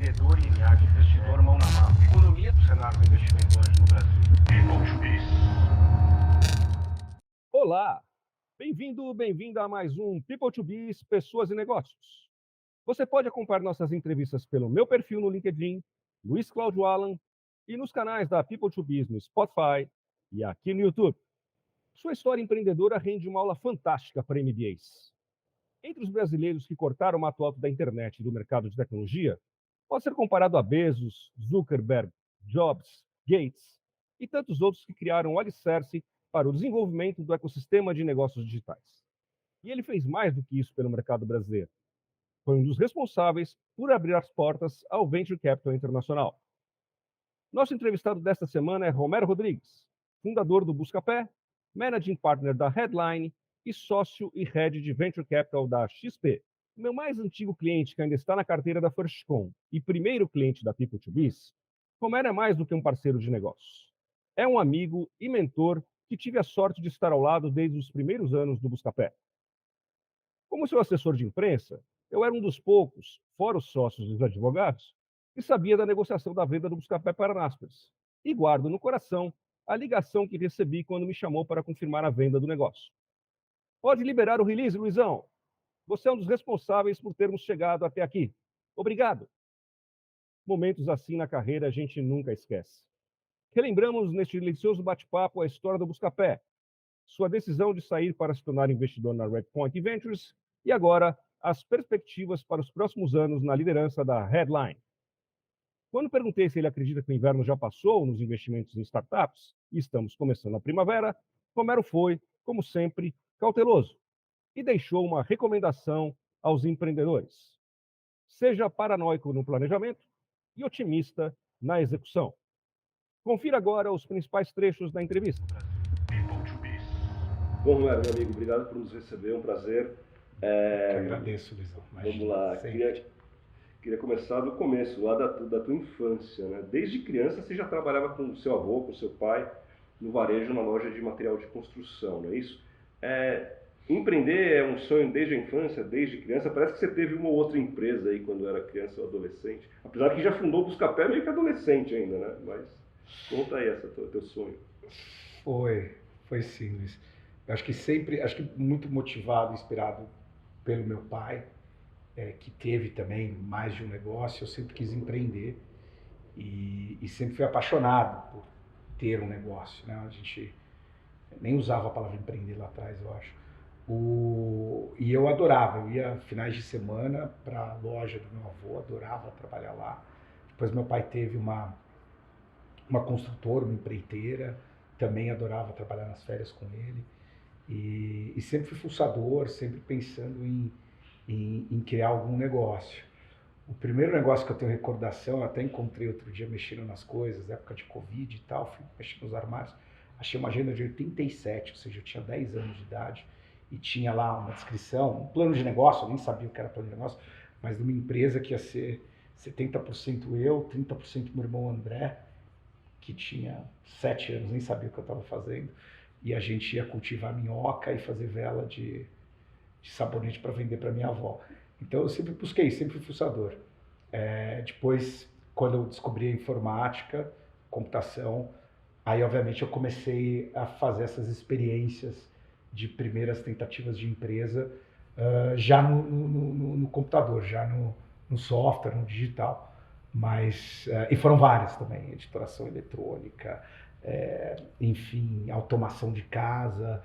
empreendedor e investidor mão na massa. Economia do cenário do investimento hoje no Brasil. Olá, bem-vinda a mais um People to Biz, Pessoas e Negócios. Você pode acompanhar nossas entrevistas pelo meu perfil no LinkedIn, Luiz Cláudio Alan, e nos canais da People to Biz no Spotify e aqui no YouTube. Sua história empreendedora rende uma aula fantástica para MBAs. Entre os brasileiros que cortaram o mato alto da internet e do mercado de tecnologia, pode ser comparado a Bezos, Zuckerberg, Jobs, Gates e tantos outros que criaram o alicerce para o desenvolvimento do ecossistema de negócios digitais. E ele fez mais do que isso pelo mercado brasileiro. Foi um dos responsáveis por abrir as portas ao Venture Capital Internacional. Nosso entrevistado desta semana é Romero Rodrigues, fundador do Buscapé, Managing Partner da Headline e sócio e head de Venture Capital da XP. O meu mais antigo cliente, que ainda está na carteira da FirstCom e primeiro cliente da People to Biz, Romero é mais do que um parceiro de negócios. É um amigo e mentor que tive a sorte de estar ao lado desde os primeiros anos do Buscapé. Como seu assessor de imprensa, eu era um dos poucos, fora os sócios e os advogados, que sabia da negociação da venda do Buscapé para Naspers. E guardo no coração a ligação que recebi quando me chamou para confirmar a venda do negócio. Pode liberar o release, Luizão. Você é um dos responsáveis por termos chegado até aqui. Obrigado. Momentos assim na carreira a gente nunca esquece. Relembramos neste delicioso bate-papo a história do Buscapé, sua decisão de sair para se tornar investidor na Redpoint Ventures e agora as perspectivas para os próximos anos na liderança da Headline. Quando perguntei se ele acredita que o inverno já passou nos investimentos em startups e estamos começando a primavera, Romero foi, como sempre, cauteloso e deixou uma recomendação aos empreendedores. Seja paranoico no planejamento e otimista na execução. Confira agora os principais trechos da entrevista. Bom, Romero, meu amigo, obrigado por nos receber, é um prazer. Eu agradeço, Luizão. Vamos lá, queria começar do começo, lá da tua infância, né? Desde criança você já trabalhava com o seu avô, com o seu pai, no varejo, na loja de material de construção, não é isso? Empreender é um sonho desde a infância, desde criança. Parece que você teve uma ou outra empresa aí quando era criança ou adolescente. Apesar que já fundou o Buscapé meio que adolescente ainda, né? Mas conta aí teu sonho. Foi sim, Luiz. Eu acho que muito motivado, inspirado pelo meu pai, que teve também mais de um negócio. Eu sempre quis empreender e sempre fui apaixonado por ter um negócio, né? A gente nem usava a palavra empreender lá atrás, eu acho. E eu adorava, eu ia finais de semana para a loja do meu avô, adorava trabalhar lá. Depois meu pai teve uma construtora, uma empreiteira, também adorava trabalhar nas férias com ele. E sempre fui fuçador, sempre pensando em criar algum negócio. O primeiro negócio que eu tenho recordação, eu até encontrei outro dia mexendo nas coisas, época de Covid e tal, fui mexendo nos armários, achei uma agenda de 87, ou seja, eu tinha 10 anos de idade, e tinha lá uma descrição, um plano de negócio, eu nem sabia o que era plano de negócio, mas de uma empresa que ia ser 70% eu, 30% meu irmão André, que tinha 7 anos, nem sabia o que eu estava fazendo, e a gente ia cultivar minhoca e fazer vela de sabonete para vender para minha avó. Então eu sempre busquei, sempre fui fuçador. Depois, quando eu descobri a informática, computação, aí obviamente eu comecei a fazer essas experiências de primeiras tentativas de empresa já no computador, já no software, no digital. Mas, e foram várias também, editoração eletrônica, enfim, automação de casa,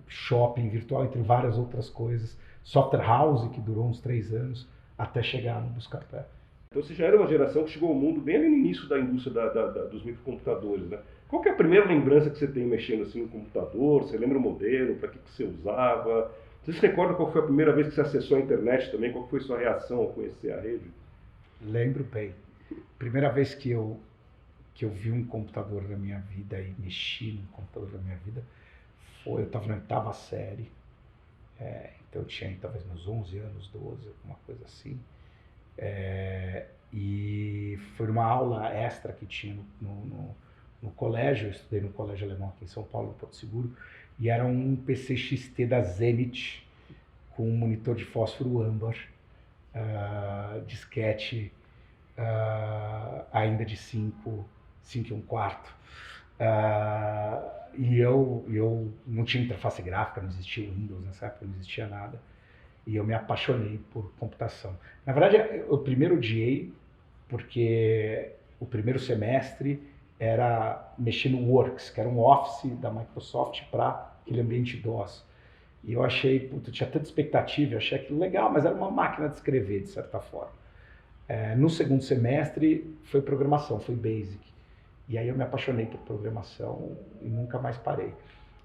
shopping virtual, entre várias outras coisas. Software house, que durou uns 3 anos, até chegar no Buscapé. Então você já era uma geração que chegou ao mundo bem ali no início da indústria dos microcomputadores, né? Qual que é a primeira lembrança que você tem mexendo assim no computador? Você lembra o modelo? Para que você usava? Você se recorda qual foi a primeira vez que você acessou a internet também? Qual foi a sua reação ao conhecer a rede? Lembro bem. Primeira vez que eu vi um computador na minha vida e mexi no computador na minha vida eu estava na 8ª série. Então eu tinha talvez meus 11 anos, 12, alguma coisa assim. E foi numa aula extra que tinha no colégio. Eu estudei no colégio alemão aqui em São Paulo, em Porto Seguro, e era um PC XT da Zenith com um monitor de fósforo âmbar disquete ainda de 5 e 1/4. E eu não tinha interface gráfica, não existia Windows nessa época, não existia nada. E eu me apaixonei por computação. Na verdade, eu primeiro odiei, porque o primeiro semestre era mexer no Works, que era um Office da Microsoft para aquele ambiente DOS. E eu achei, puta, eu tinha tanta expectativa, eu achei aquilo legal, mas era uma máquina de escrever, de certa forma. No segundo semestre foi programação, foi Basic. E aí eu me apaixonei por programação e nunca mais parei.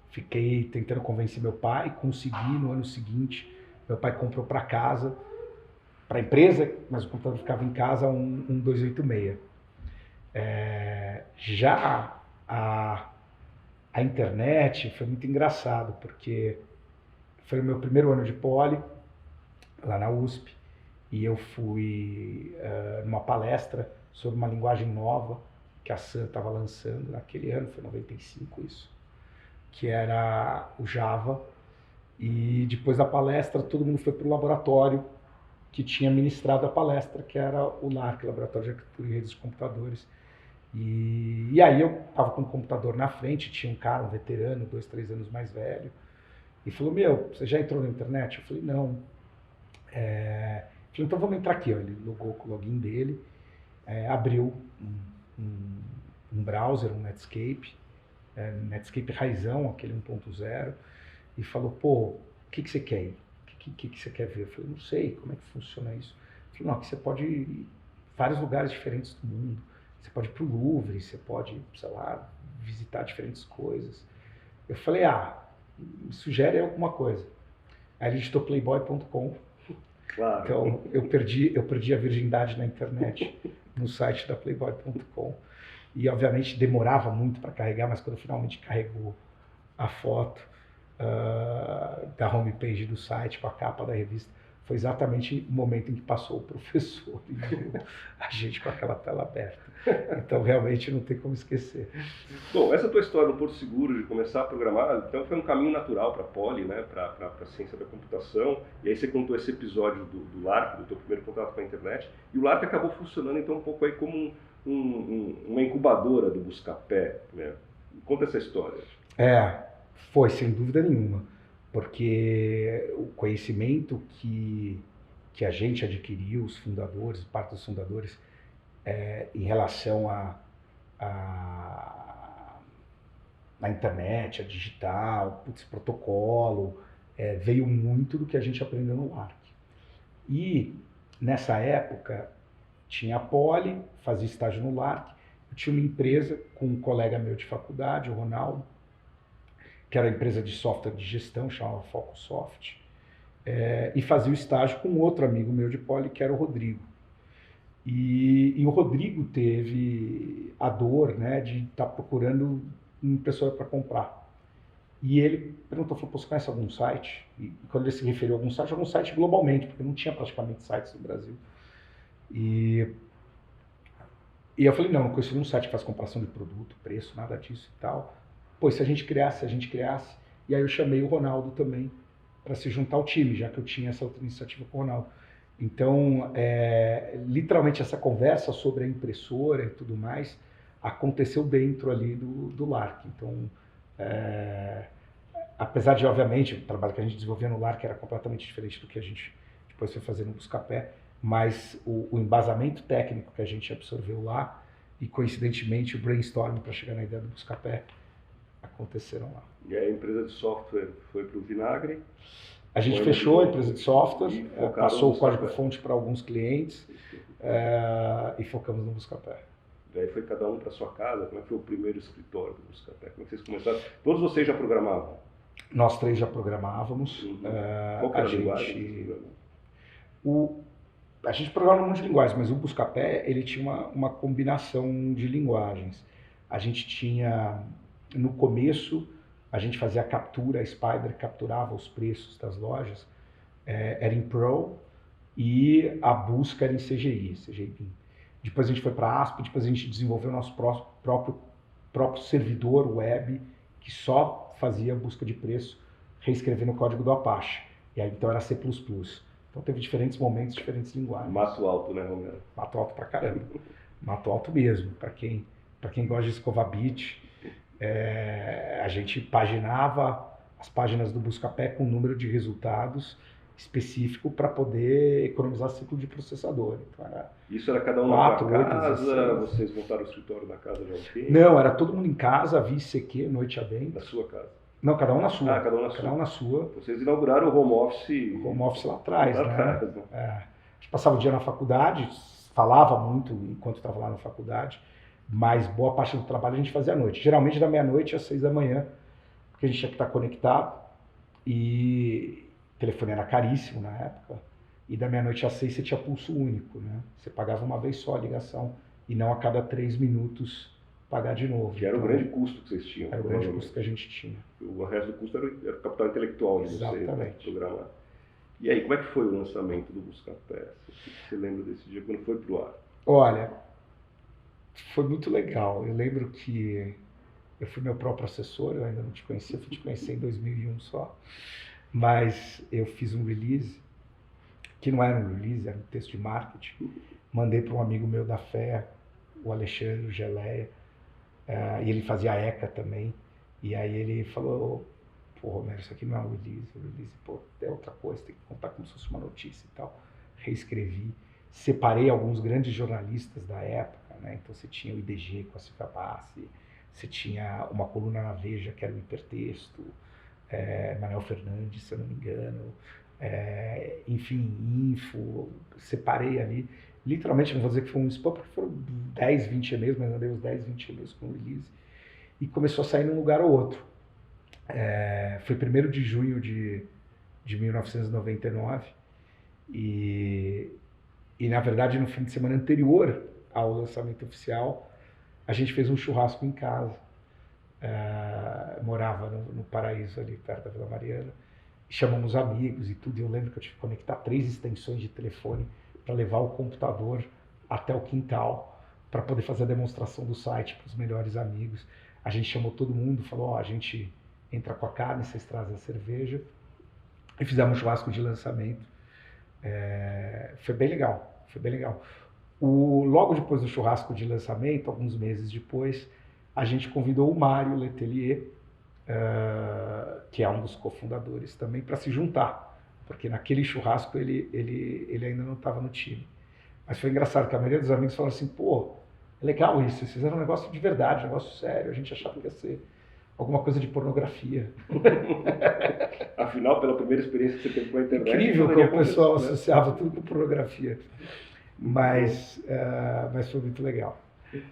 Fiquei tentando convencer meu pai, consegui no ano seguinte. Meu pai comprou para casa, para a empresa, mas o computador ficava em casa, um 286. Já a internet foi muito engraçado, porque foi o meu primeiro ano de poli, lá na USP, e eu fui numa palestra sobre uma linguagem nova que a Sun estava lançando naquele ano, foi 95 isso, que era o Java. E depois da palestra, todo mundo foi para o laboratório que tinha ministrado a palestra, que era o LARC, Laboratório de Arquitetura e Redes de Computadores. E aí eu estava com o computador na frente, tinha um cara, um veterano, 2, 3 anos mais velho, e falou, você já entrou na internet? Eu falei, não. Falei, então vamos entrar aqui. Ele logou com o login dele, abriu um browser, um Netscape, Netscape raizão, aquele 1.0, e falou, o que você quer ir? O que você quer ver? Eu falei, não sei, como é que funciona isso? Ele falou, não, aqui você pode ir em vários lugares diferentes do mundo. Você pode ir para o Louvre, você pode, sei lá, visitar diferentes coisas. Eu falei, me sugere alguma coisa. Aí ele digitou playboy.com. Claro. Então eu perdi a virgindade na internet, no site da playboy.com. E obviamente demorava muito para carregar, mas quando finalmente carregou a foto da homepage do site com a capa da revista, foi exatamente o momento em que passou o professor e viu a gente com aquela tela aberta. Então realmente não tem como esquecer. Bom, essa tua história no Porto Seguro de começar a programar, então foi um caminho natural para a Poli, né, para a ciência da computação. E aí você contou esse episódio do LARP, do teu primeiro contato com a internet. E o LARP acabou funcionando então um pouco aí como uma incubadora do Buscapé, né? Conta essa história. Foi, sem dúvida nenhuma, porque o conhecimento que a gente adquiriu, os fundadores, parte dos fundadores, em relação à internet, a digital, protocolo, veio muito do que a gente aprendeu no LARC. E nessa época tinha a Poli, fazia estágio no LARC, eu tinha uma empresa com um colega meu de faculdade, o Ronaldo, que era a empresa de software de gestão, chamava Focosoft, e fazia o estágio com outro amigo meu de Poli, que era o Rodrigo. E o Rodrigo teve a dor, né, de estar procurando uma pessoa para comprar. E ele perguntou, você conhece algum site? E quando ele se referiu a algum site globalmente, porque não tinha praticamente sites no Brasil. E eu falei, não conheço nenhum site que faz comparação de produto, preço, nada disso e tal. Se a gente criasse. E aí eu chamei o Ronaldo também para se juntar ao time, já que eu tinha essa outra iniciativa com o Ronaldo. Então, literalmente essa conversa sobre a impressora e tudo mais aconteceu dentro ali do LARC. Então, apesar de, obviamente, o trabalho que a gente desenvolvia no LARC era completamente diferente do que a gente depois foi fazer no Buscapé, mas o embasamento técnico que a gente absorveu lá e, coincidentemente, o brainstorming para chegar na ideia do Buscapé aconteceram lá. E aí a empresa de software foi para o Vinagre? A gente fechou a empresa de software, passou o código-fonte para alguns clientes e focamos no Buscapé. E aí foi cada um para sua casa? Como é que foi o primeiro escritório do Buscapé? Como é que vocês começaram? Todos vocês já programavam? Nós 3 já programávamos. Qual que era a linguagem? A gente programava um monte de linguagens, mas o Buscapé ele tinha uma combinação de linguagens. A gente tinha, no começo, a gente fazia a captura, a Spider capturava os preços das lojas, era em Pro, e a busca era em CGI BIM. Depois a gente foi para ASP, depois a gente desenvolveu o nosso próprio servidor web, que só fazia busca de preço, reescrevendo o código do Apache. E aí então era C++. Então teve diferentes momentos, diferentes linguagens. Mato alto, né, Romero? Mato alto pra caramba. Mato alto mesmo. Pra quem gosta de escovar bit, a gente paginava as páginas do Buscapé com número de resultados específico para poder economizar ciclo de processador. Então Isso era cada um 4, na 8, casa, 16. vocês montaram o escritório na casa de alguém? Não, era todo mundo em casa, via ICQ, noite adentro. Na sua casa? Não, cada um na sua. Ah, cada um na sua. Cada um na sua. Vocês inauguraram o home office... Home office lá atrás, lá né? atrás, né? A gente passava o dia na faculdade, falava muito enquanto estava lá na faculdade, mas boa parte do trabalho a gente fazia à noite. Geralmente da meia-noite às 6 da manhã, porque a gente tinha que estar conectado e o telefone era caríssimo na época. E da meia-noite às 6 você tinha pulso único, né? Você pagava uma vez só a ligação e não a cada 3 minutos pagar de novo. Que era o Então, grande custo que vocês tinham. era o grande custo que a gente tinha. O resto do custo era o capital intelectual de Exatamente. você programar. E aí, como é que foi o lançamento do Buscapé? O que você lembra desse dia, quando foi pro ar? Olha, foi muito legal. Eu lembro que eu fui meu próprio assessor, eu ainda não te conhecia, fui te conhecer em 2001 só. Mas eu fiz um release, que não era um release, era um texto de marketing. Mandei para um amigo meu da fé, o Alexandre, o Geleia, e ele fazia a ECA também. E aí ele falou, pô, Romero, isso aqui não é um release, pô, é outra coisa, tem que contar como se fosse uma notícia e tal. Reescrevi, separei alguns grandes jornalistas da época, né? Então você tinha o IDG com a Silvia Bassi, você tinha uma coluna na Veja que era o hipertexto, Manuel Fernandes, se eu não me engano, enfim, Info, separei ali. Literalmente, não vou dizer que foi um spam, porque foram 10, 20 e-mails, mas mandei uns 10, 20 e-mails com o release. E começou a sair num lugar ou outro. Foi 1º de junho de 1999. E, na verdade, no fim de semana anterior ao lançamento oficial, a gente fez um churrasco em casa. Morava no Paraíso, ali perto da Vila Mariana. Chamamos amigos e tudo. Eu lembro que eu tive que conectar 3 extensões de telefone para levar o computador até o quintal para poder fazer a demonstração do site para os melhores amigos. A gente chamou todo mundo, falou, a gente entra com a carne, vocês trazem a cerveja. E fizemos um churrasco de lançamento. Foi bem legal, foi bem legal. Logo depois do churrasco de lançamento, alguns meses depois, a gente convidou o Mário Letelier, que é um dos cofundadores também, para se juntar. Porque naquele churrasco ele ainda não estava no time. Mas foi engraçado que a maioria dos amigos falaram assim, pô, é legal isso, vocês fizeram um negócio de verdade, um negócio sério, a gente achava que ia ser alguma coisa de pornografia. Afinal, pela primeira experiência que você teve com a internet... Incrível como o pessoal associava tudo com pornografia. Mas foi muito legal.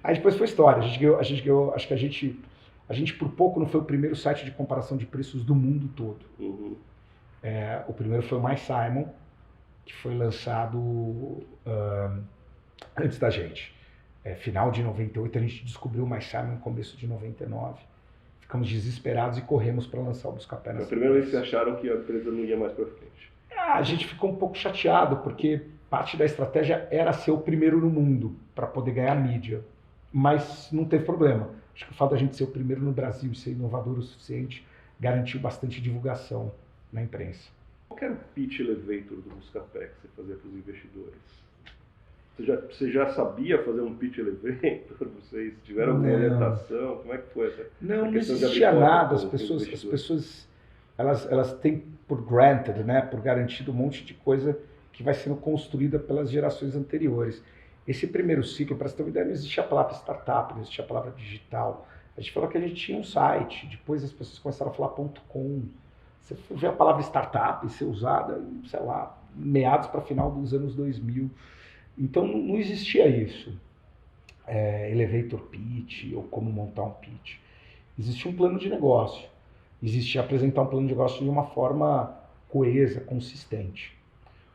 Aí depois foi história, a gente ganhou, acho que a gente por pouco não foi o primeiro site de comparação de preços do mundo todo. Uhum. O primeiro foi o MySimon, que foi lançado antes da gente. Final de 98, a gente descobriu o MySimon no começo de 99. Ficamos desesperados e corremos para lançar o Buscapé. A primeira vez que vocês acharam que a empresa não ia mais para frente? A gente ficou um pouco chateado, porque parte da estratégia era ser o primeiro no mundo, para poder ganhar mídia. Mas não teve problema. Acho que o fato da gente ser o primeiro no Brasil e ser inovador o suficiente garantiu bastante divulgação na imprensa. Qual era o pitch elevator do Buscapé que você fazia para os investidores? Você já sabia fazer um pitch elevator? Vocês tiveram alguma orientação? Como é que foi essa? Não existia nada. As pessoas elas têm por granted, né, por garantido um monte de coisa que vai sendo construída pelas gerações anteriores. Esse primeiro ciclo, para você ter uma ideia, não existia a palavra startup, não existia a palavra digital. A gente falou que a gente tinha um site, depois as pessoas começaram a falar .com. Você vê a palavra startup ser usada, sei lá, meados para final dos anos 2000. Então não existia isso. Elevator pitch ou como montar um pitch. Existia um plano de negócio. Existia apresentar um plano de negócio de uma forma coesa, consistente.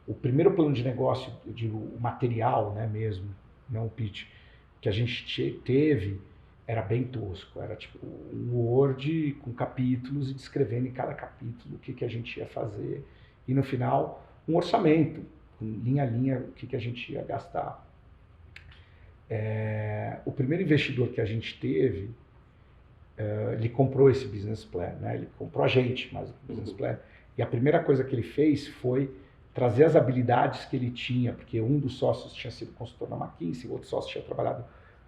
O primeiro plano de negócio, eu digo, o material, né, mesmo, não o pitch, que a gente teve, era bem tosco. Era tipo um Word com capítulos e descrevendo em cada capítulo o que a gente ia fazer. E no final, um orçamento, linha a linha, o que a gente ia gastar. O primeiro investidor que a gente teve, ele comprou esse business plan, né? Ele comprou a gente, mas o business plan. E a primeira coisa que ele fez foi trazer as habilidades que ele tinha, porque um dos sócios tinha sido consultor na McKinsey, o outro sócio tinha trabalhado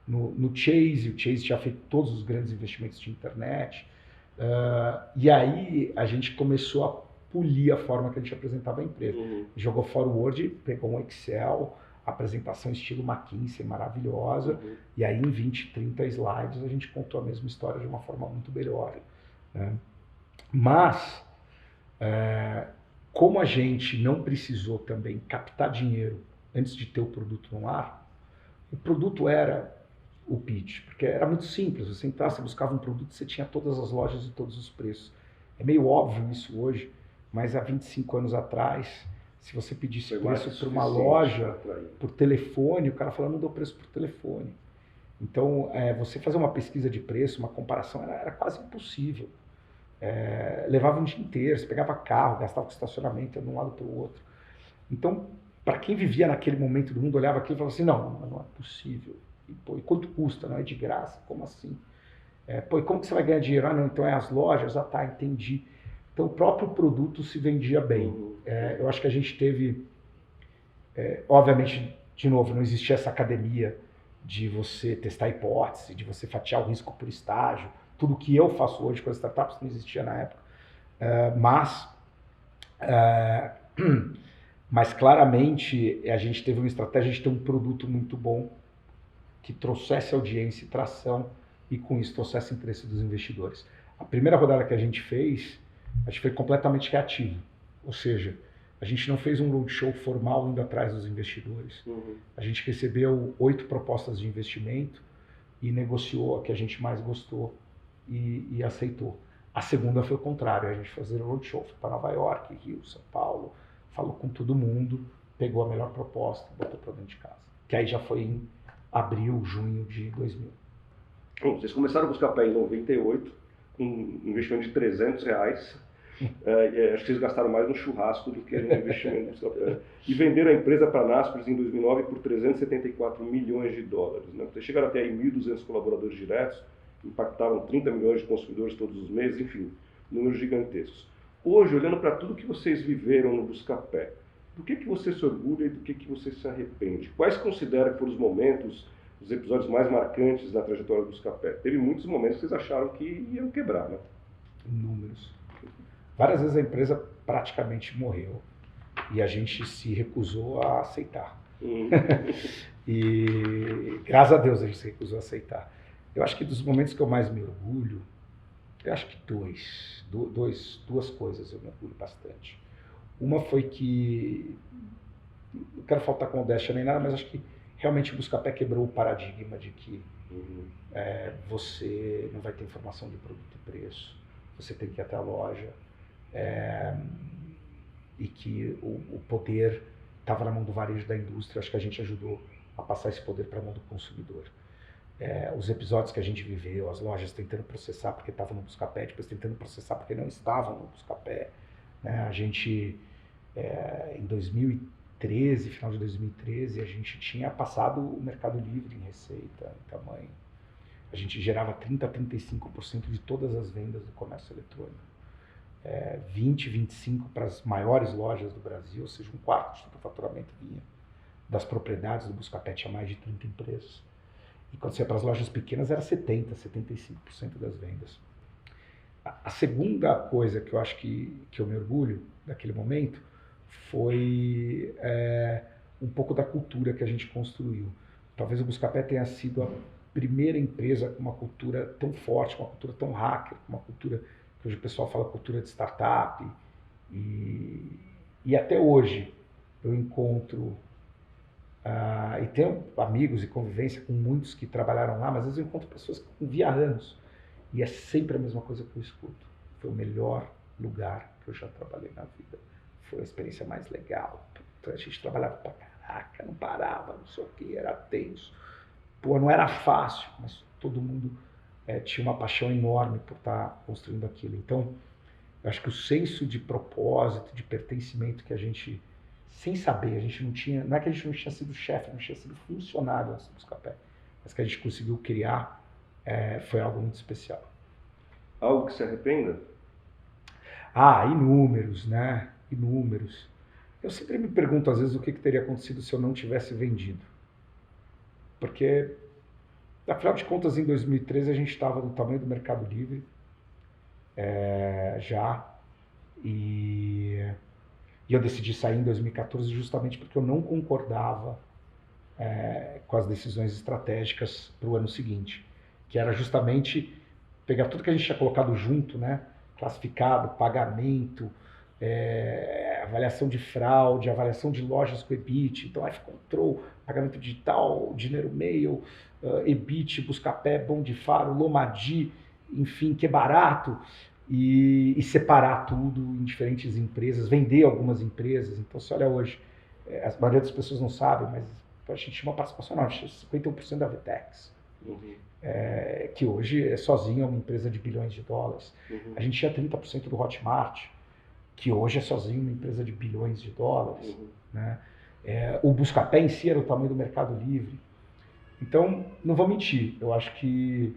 no Chase, o Chase tinha feito todos os grandes investimentos de internet. E aí a gente começou a polir a forma que a gente apresentava a empresa. Jogou fora o Word, pegou um Excel, apresentação estilo McKinsey, maravilhosa, e aí em 20, 30 slides a gente contou a mesma história de uma forma muito melhor. Né? Mas, como a gente não precisou também captar dinheiro antes de ter o produto no ar, o produto era o pitch, porque era muito simples, você entrava, você buscava um produto, você tinha todas as lojas e todos os preços. É meio óbvio isso hoje, mas há 25 anos atrás, se você pedisse preço para uma loja, por telefone, o cara falava, não deu preço por telefone. Então, você fazer uma pesquisa de preço, uma comparação, era quase impossível. Levava um dia inteiro, você pegava carro, gastava com estacionamento, ia de um lado para o outro. Então, para quem vivia naquele momento do mundo, olhava aquilo e falava assim, não é possível. E quanto custa? Não é de graça? Como assim? E como que você vai ganhar dinheiro? Não, então é as lojas? Tá, entendi. Então, o próprio produto se vendia bem. Eu acho que a gente teve... obviamente, de novo, não existia essa academia de você testar hipótese, de você fatiar o risco por estágio. Tudo que eu faço hoje com as startups não existia na época. Mas claramente, a gente teve uma estratégia de ter um produto muito bom que trouxesse audiência e tração e com isso trouxesse interesse dos investidores. A primeira rodada que a gente fez foi completamente reativo. Ou seja, a gente não fez um roadshow formal indo atrás dos investidores. A gente recebeu 8 propostas de investimento e negociou a que a gente mais gostou e aceitou. A segunda foi o contrário, a gente fazia roadshow, foi para Nova York, Rio, São Paulo, falou com todo mundo, pegou a melhor proposta e botou para dentro de casa. Que aí já foi em abril, junho de 2000. Bom, vocês começaram a buscar pé em 98, com um investimento de R$300. Acho que vocês gastaram mais no churrasco do que no investimento no Buscapé. E venderam a empresa para a Naspers em 2009 por $374 milhões. Né? Vocês chegaram até aí 1.200 colaboradores diretos, impactaram 30 milhões de consumidores todos os meses, enfim, números gigantescos. Hoje, olhando para tudo que vocês viveram no Buscapé, do que você se orgulha e do que você se arrepende? Quais considera que foram os momentos, os episódios mais marcantes da trajetória do Buscapé? Teve muitos momentos que vocês acharam que iam quebrar, né? Números. Várias vezes a empresa praticamente morreu e a gente se recusou a aceitar. E graças a Deus a gente se recusou a aceitar. Eu acho que dos momentos que eu mais me orgulho, eu acho que duas coisas eu me orgulho bastante. Uma foi que, não quero faltar com modéstia nem nada, mas acho que realmente o Buscapé quebrou o paradigma de que você não vai ter informação de produto e preço, você tem que ir até a loja, e que o poder estava na mão do varejo da indústria. Acho que a gente ajudou a passar esse poder para a mão do consumidor. Os episódios que a gente viveu, as lojas tentando processar porque estavam no Buscapé, depois tentando processar porque não estavam no Buscapé. Né? A gente, em 2013, final de 2013, a gente tinha passado o Mercado Livre em receita, em tamanho. A gente gerava 30% a 35% de todas as vendas do comércio eletrônico. 20%, 25% para as maiores lojas do Brasil, ou seja, um quarto do faturamento vinha das propriedades do Buscapé, tinha mais de 30 empresas. E quando você ia para as lojas pequenas era 70%, 75% das vendas. A segunda coisa que eu acho que eu me orgulho daquele momento foi um pouco da cultura que a gente construiu. Talvez o Buscapé tenha sido a primeira empresa com uma cultura tão forte, uma cultura tão hacker, uma cultura que hoje o pessoal fala cultura de startup. E até hoje eu encontro, e tenho amigos e convivência com muitos que trabalharam lá, mas às vezes eu encontro pessoas que convivi há anos. E é sempre a mesma coisa que eu escuto. Foi o melhor lugar que eu já trabalhei na vida. Foi a experiência mais legal. A gente trabalhava pra caraca, não parava, não sei o que, era tenso. Não era fácil, mas todo mundo tinha uma paixão enorme por estar construindo aquilo. Então, eu acho que o senso de propósito, de pertencimento que a gente, sem saber, a gente não tinha, não é que a gente não tinha sido chefe, não tinha sido funcionário antes do Buscapé, mas que a gente conseguiu criar, foi algo muito especial. Algo que se arrependa? Inúmeros, né? Inúmeros. Eu sempre me pergunto, às vezes, o que teria acontecido se eu não tivesse vendido. Porque, afinal de contas, em 2013 a gente estava no tamanho do Mercado Livre, já, e eu decidi sair em 2014 justamente porque eu não concordava com as decisões estratégicas para o ano seguinte, que era justamente pegar tudo que a gente tinha colocado junto, né? Classificado, pagamento, avaliação de fraude, avaliação de lojas com EBIT, então F-Control, pagamento digital, dinheiro mail, EBIT, Buscapé, Bom de Faro, Lomadi, enfim, que é barato, e separar tudo em diferentes empresas, vender algumas empresas. Então, se olha hoje, a maioria das pessoas não sabe, mas a gente tinha uma participação enorme, 51% da Vtex, que hoje é sozinha uma empresa de bilhões de dólares. A gente tinha 30% do Hotmart, que hoje é sozinho uma empresa de bilhões de dólares. Né? O Buscapé em si era o tamanho do Mercado Livre. Então, não vou mentir, eu acho que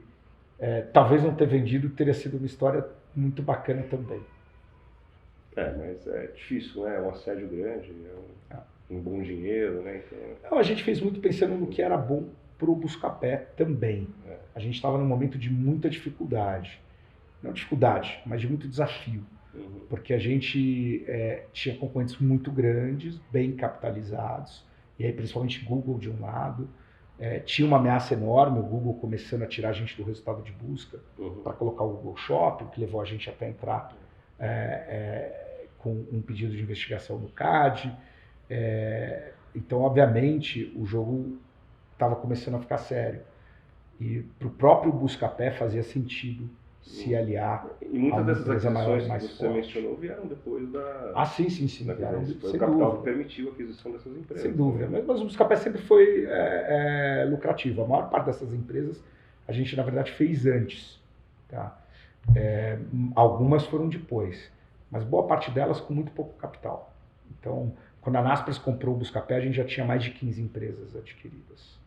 talvez não ter vendido teria sido uma história muito bacana também. Mas é difícil, né? É um assédio grande, um bom dinheiro, né? Então... Não, a gente fez muito pensando no que era bom para o Buscapé também. A gente estava num momento de muita dificuldade. Não dificuldade, mas de muito desafio. Porque a gente tinha concorrentes muito grandes, bem capitalizados, e aí principalmente Google de um lado. Tinha uma ameaça enorme, o Google começando a tirar a gente do resultado de busca para colocar o Google Shopping, que levou a gente até entrar com um pedido de investigação no CAD. Então, obviamente, o jogo estava começando a ficar sério. E para o próprio Buscapé fazia sentido se aliar e muitas dessas aquisições mais que você mencionou vieram depois da... sim. Vieram, foi sem o capital dúvida. que permitiu a aquisição dessas empresas. Sem dúvida. Mas o Buscapé sempre foi lucrativo. A maior parte dessas empresas a gente, na verdade, fez antes. Tá? Algumas foram depois. Mas boa parte delas com muito pouco capital. Então, quando a Naspers comprou o Buscapé, a gente já tinha mais de 15 empresas adquiridas.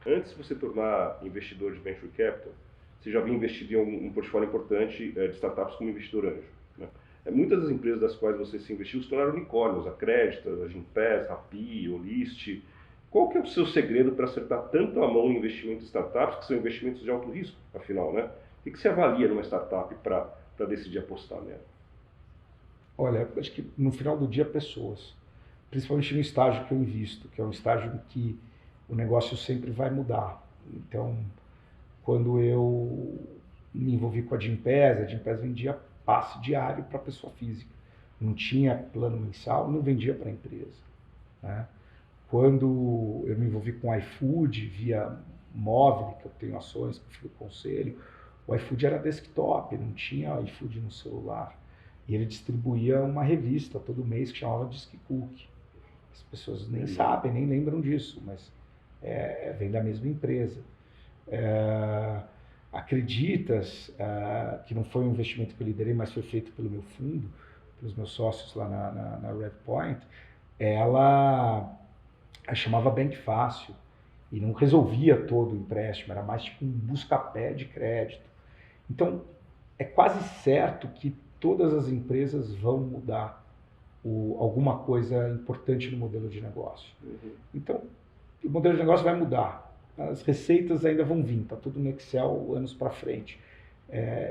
Antes de você tornar investidor de Venture Capital, você já havia investido em um portfólio importante de startups como investidor anjo. Né? Muitas das empresas das quais você se investiu se tornaram unicórnios, a Creditas, a Gympass, Rappi, Olist. Qual que é o seu segredo para acertar tanto a mão em investimentos em startups, que são investimentos de alto risco, afinal, né? O que você avalia numa startup para decidir apostar nela? Olha, acho que no final do dia, pessoas. Principalmente no estágio que eu invisto, que é um estágio em que o negócio sempre vai mudar. Então, quando eu me envolvi com a Gympass vendia passe diário para pessoa física. Não tinha plano mensal, não vendia para a empresa. Né? Quando eu me envolvi com o iFood, via móvel, que eu tenho ações, que eu fui do conselho, o iFood era desktop, não tinha iFood no celular. E ele distribuía uma revista todo mês que chamava Disque Cookie. As pessoas nem sabem, nem lembram disso, mas vem da mesma empresa. Acreditas, que não foi um investimento que eu liderei, mas foi feito pelo meu fundo, pelos meus sócios lá na Redpoint, ela chamava Bank Fácil e não resolvia todo o empréstimo, era mais tipo um busca-pé de crédito. Então, é quase certo que todas as empresas vão mudar alguma coisa importante no modelo de negócio. Então, o modelo de negócio vai mudar. As receitas ainda vão vir, está tudo no Excel anos para frente.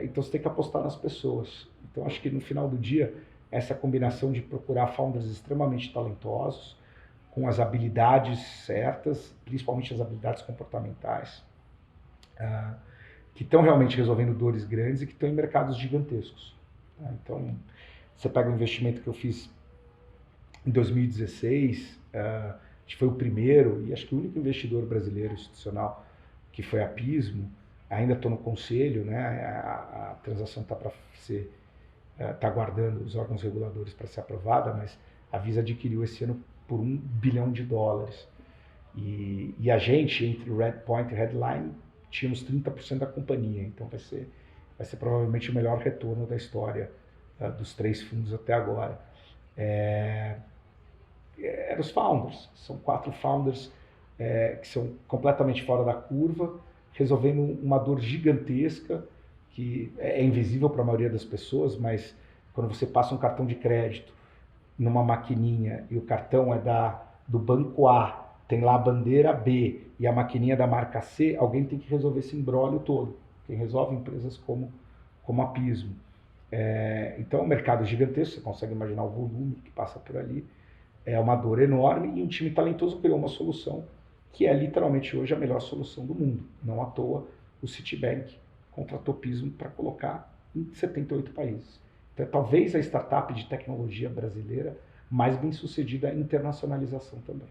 Então você tem que apostar nas pessoas. Então acho que no final do dia, essa combinação de procurar founders extremamente talentosos, com as habilidades certas, principalmente as habilidades comportamentais, que estão realmente resolvendo dores grandes e que estão em mercados gigantescos. Então, você pega o investimento que eu fiz em 2016, a gente foi o primeiro e acho que o único investidor brasileiro institucional que foi a Pismo. Ainda estou no conselho, né? A transação está para ser, está aguardando os órgãos reguladores para ser aprovada, mas a Visa adquiriu esse ano por $1 bilhão. E a gente, entre o Redpoint e Headline, tínhamos 30% da companhia, então vai ser provavelmente o melhor retorno da história dos 3 fundos até agora. Eram os founders, são 4 founders que são completamente fora da curva, resolvendo uma dor gigantesca que é invisível para a maioria das pessoas, mas quando você passa um cartão de crédito numa maquininha e o cartão é do banco A, tem lá a bandeira B e a maquininha da marca C, alguém tem que resolver esse imbróglio todo. Quem resolve empresas como a Pismo. Então é um mercado gigantesco, você consegue imaginar o volume que passa por ali. É uma dor enorme e um time talentoso criou uma solução que é literalmente hoje a melhor solução do mundo. Não à toa o Citibank contratou Pismo para colocar em 78 países. Então, talvez a startup de tecnologia brasileira mais bem sucedida em internacionalização também.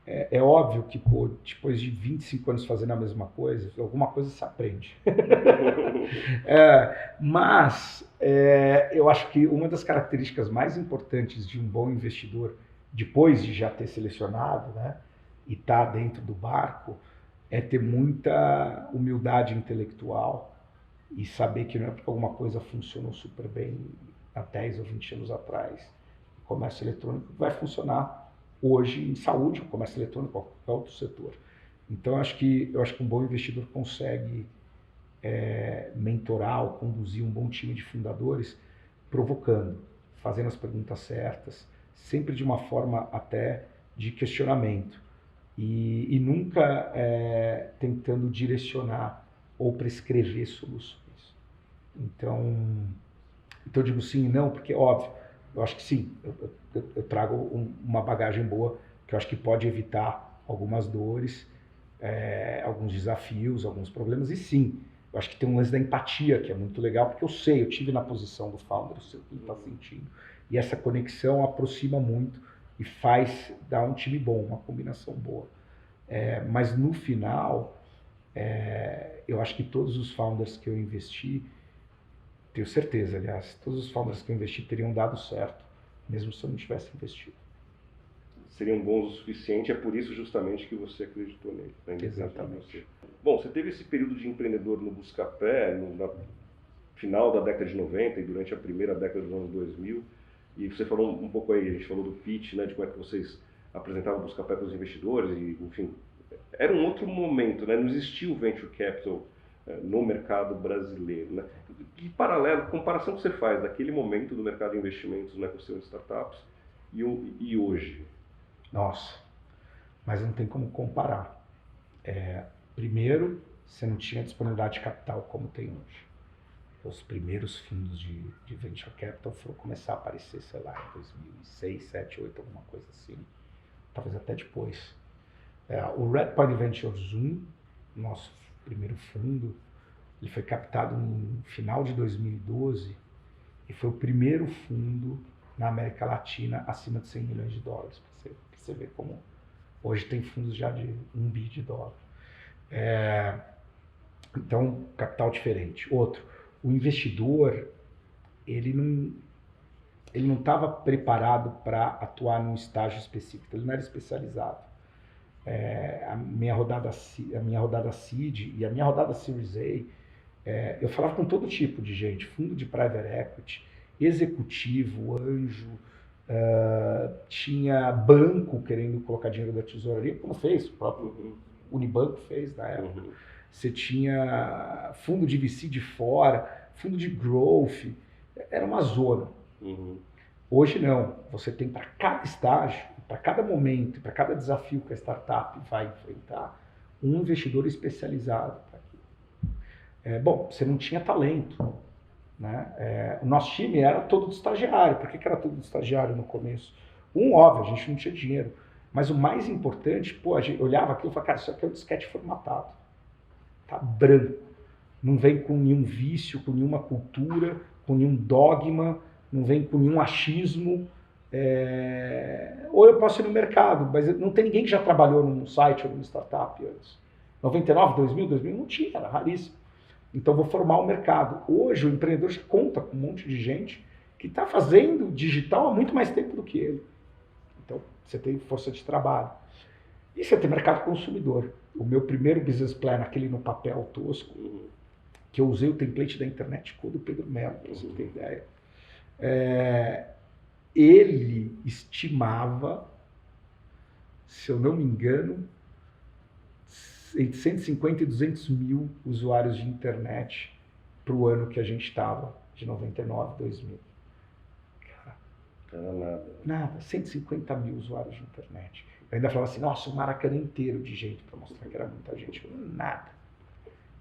É óbvio que, pô, depois de 25 anos fazendo a mesma coisa, alguma coisa se aprende. Mas eu acho que uma das características mais importantes de um bom investidor, depois de já ter selecionado, né, e estar dentro do barco, é ter muita humildade intelectual e saber que não é porque alguma coisa funcionou super bem há 10 ou 20 anos atrás, o comércio eletrônico vai funcionar hoje em saúde, o comércio eletrônico, qualquer outro setor. Então, eu acho que um bom investidor consegue mentorar ou conduzir um bom time de fundadores, provocando, fazendo as perguntas certas, sempre de uma forma até de questionamento. E nunca tentando direcionar ou prescrever soluções. Então eu digo sim e não, porque óbvio, eu acho que sim, eu trago uma bagagem boa, que eu acho que pode evitar algumas dores, alguns desafios, alguns problemas, e sim, eu acho que tem um lance da empatia, que é muito legal, porque eu tive na posição do founder, eu sei o que ele está sentindo, e essa conexão aproxima muito e faz dar um time bom, uma combinação boa. Mas no final, eu acho que todos os founders que eu investi, tenho certeza, aliás, todos os founders que eu investi teriam dado certo, mesmo se eu não tivesse investido. Seriam bons o suficiente, é por isso justamente que você acreditou nele. Né? Exatamente. Bom, você teve esse período de empreendedor no Buscapé, no final da década de 90 e durante a primeira década dos anos 2000, e você falou um pouco aí, a gente falou do pitch, né, de como é que vocês apresentavam o Buscapé para os investidores, e enfim, era um outro momento, né? Não existia o Venture Capital no mercado brasileiro. Né? Que comparação que você faz daquele momento do mercado de investimentos no ecossistema de startups e hoje? Nossa, mas não tem como comparar. Primeiro, você não tinha disponibilidade de capital como tem hoje. Os primeiros fundos de Venture Capital foram começar a aparecer, sei lá, em 2006, 2007, 2008, alguma coisa assim. Talvez até depois. O Red Point Ventures 1, nosso primeiro fundo, ele foi captado no final de 2012 e foi o primeiro fundo na América Latina acima de 100 milhões de dólares. Pra você ver como hoje tem fundos já de $1 bilhão. Então, capital diferente. Outro, o investidor, ele não estava preparado para atuar num estágio específico, ele não era especializado. A minha rodada Seed e a minha rodada Series A, eu falava com todo tipo de gente, fundo de private equity, executivo, anjo, tinha banco querendo colocar dinheiro da tesouraria, como fez, o próprio Unibanco fez na época. Você tinha fundo de VC de fora, fundo de growth, era uma zona. Hoje não, você tem para cada estágio, para cada momento, para cada desafio que a startup vai enfrentar, um investidor especializado para aquilo. Bom, você não tinha talento, né? O nosso time era todo de estagiário. Por que era todo de estagiário no começo? Óbvio, a gente não tinha dinheiro. Mas o mais importante, a gente olhava aquilo e falava, cara, isso aqui é um disquete formatado. Tá branco. Não vem com nenhum vício, com nenhuma cultura, com nenhum dogma, não vem com nenhum achismo. Ou eu posso ir no mercado, mas não tem ninguém que já trabalhou num site ou numa startup antes. 99, 2000, não tinha, era raríssimo. Então vou formar o mercado. Hoje o empreendedor já conta com um monte de gente que está fazendo digital há muito mais tempo do que ele. Então você tem força de trabalho. E você tem mercado consumidor. O meu primeiro business plan, aquele no papel tosco, que eu usei o template da Internet Code do Pedro Mello, para você ter ideia. Ele estimava, se eu não me engano, entre 150 e 200 mil usuários de internet para o ano que a gente estava, de 99, 2000. Era nada. Nada, 150 mil usuários de internet. Eu ainda falava assim, nossa, o Maracanã inteiro de gente para mostrar que era muita gente. Nada.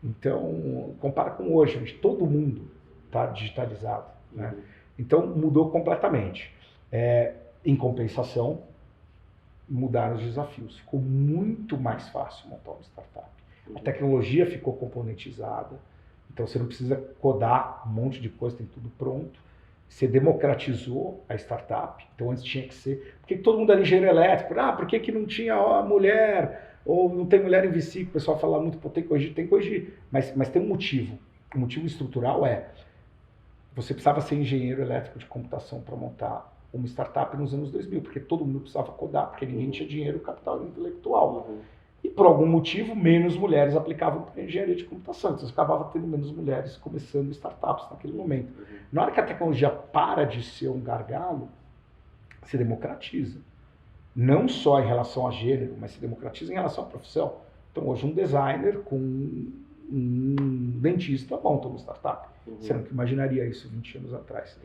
Então, compara com hoje, onde todo mundo está digitalizado. Né? Então, mudou completamente. Em compensação, mudaram os desafios. Ficou muito mais fácil montar uma startup. A tecnologia ficou componentizada. Então, você não precisa codar um monte de coisa, tem tudo pronto. Você democratizou a startup. Então, antes tinha que ser... Por que todo mundo era engenheiro elétrico? Por que não tinha mulher? Ou não tem mulher em VC? O pessoal fala muito, pô, tem que corrigir. Mas tem um motivo. O motivo estrutural você precisava ser engenheiro elétrico de computação para montar uma startup nos anos 2000, porque todo mundo precisava codar, porque ninguém tinha dinheiro, capital intelectual. E por algum motivo, menos mulheres aplicavam para engenharia de computação. Então, você acabava tendo menos mulheres começando startups naquele momento. Na hora que a tecnologia para de ser um gargalo, se democratiza. Não só em relação a gênero, mas se democratiza em relação à profissão. Então, hoje, um designer com um dentista monta uma startup. Você nunca imaginaria isso 20 anos atrás.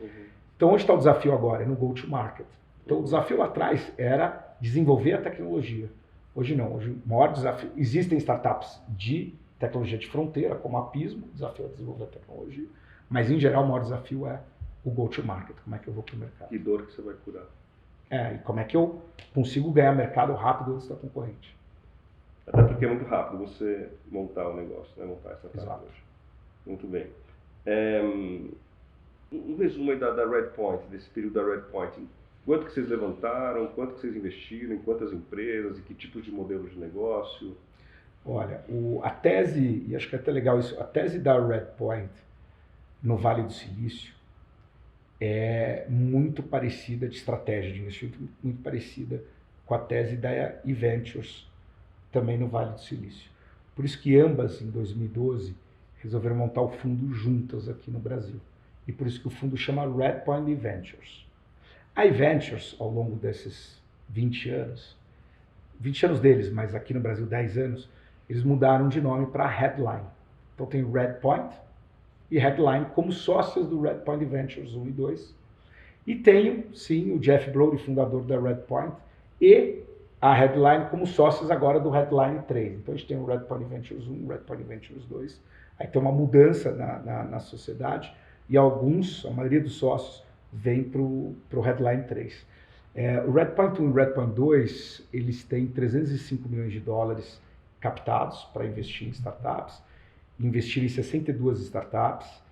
Então, onde está o desafio agora? É no go-to-market. Então, o desafio lá atrás era desenvolver a tecnologia. Hoje não. Hoje, o maior desafio... Existem startups de tecnologia de fronteira, como a Pismo, o desafio é desenvolver a tecnologia. Mas, em geral, o maior desafio é o go-to-market. Como é que eu vou para o mercado? Que dor que você vai curar. E como é que eu consigo ganhar mercado rápido antes da concorrente? Até porque é muito rápido você montar o negócio, né? Montar essa startup hoje. Muito bem. Um resumo aí da Redpoint, desse período da Redpoint. Quanto que vocês levantaram, quanto que vocês investiram, em quantas empresas, e que tipos de modelos de negócio? Olha, a tese, e acho que é até legal isso, a tese da Redpoint no Vale do Silício é muito parecida, de estratégia de investimento, muito parecida com a tese da eVentures, também no Vale do Silício. Por isso que ambas, em 2012, resolveram montar o fundo juntas aqui no Brasil. E por isso que o fundo chama Redpoint Ventures. A eVentures, ao longo desses 20 anos deles, mas aqui no Brasil 10 anos, eles mudaram de nome para Headline. Então tem Redpoint e Headline como sócios do Redpoint Ventures 1 e 2. E tenho, sim, o Jeff Brody, fundador da Redpoint, e a Headline como sócios agora do Headline 3. Então a gente tem o Redpoint Ventures 1, o Redpoint Ventures 2. Aí tem uma mudança na sociedade e a maioria dos sócios vem para o Headline 3. O Redpoint 1 e o Redpoint 2, eles têm 305 milhões de dólares captados para investir em startups. Investiram em 62 startups.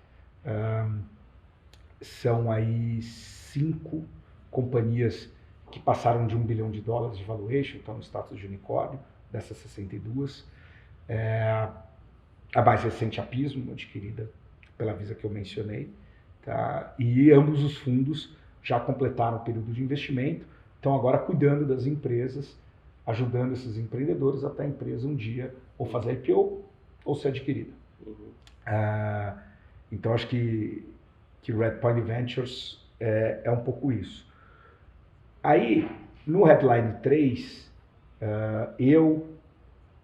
São aí 5 companhias que passaram de $1 bilhão de valuation, estão no status de unicórnio, dessas 62. A mais recente, a Pismo, adquirida pela Visa que eu mencionei. Tá? E ambos os fundos já completaram o período de investimento, estão agora cuidando das empresas, ajudando esses empreendedores até a empresa um dia ou fazer IPO ou ser adquirida. Então acho que Redpoint Ventures é um pouco isso. Aí, no Headline 3,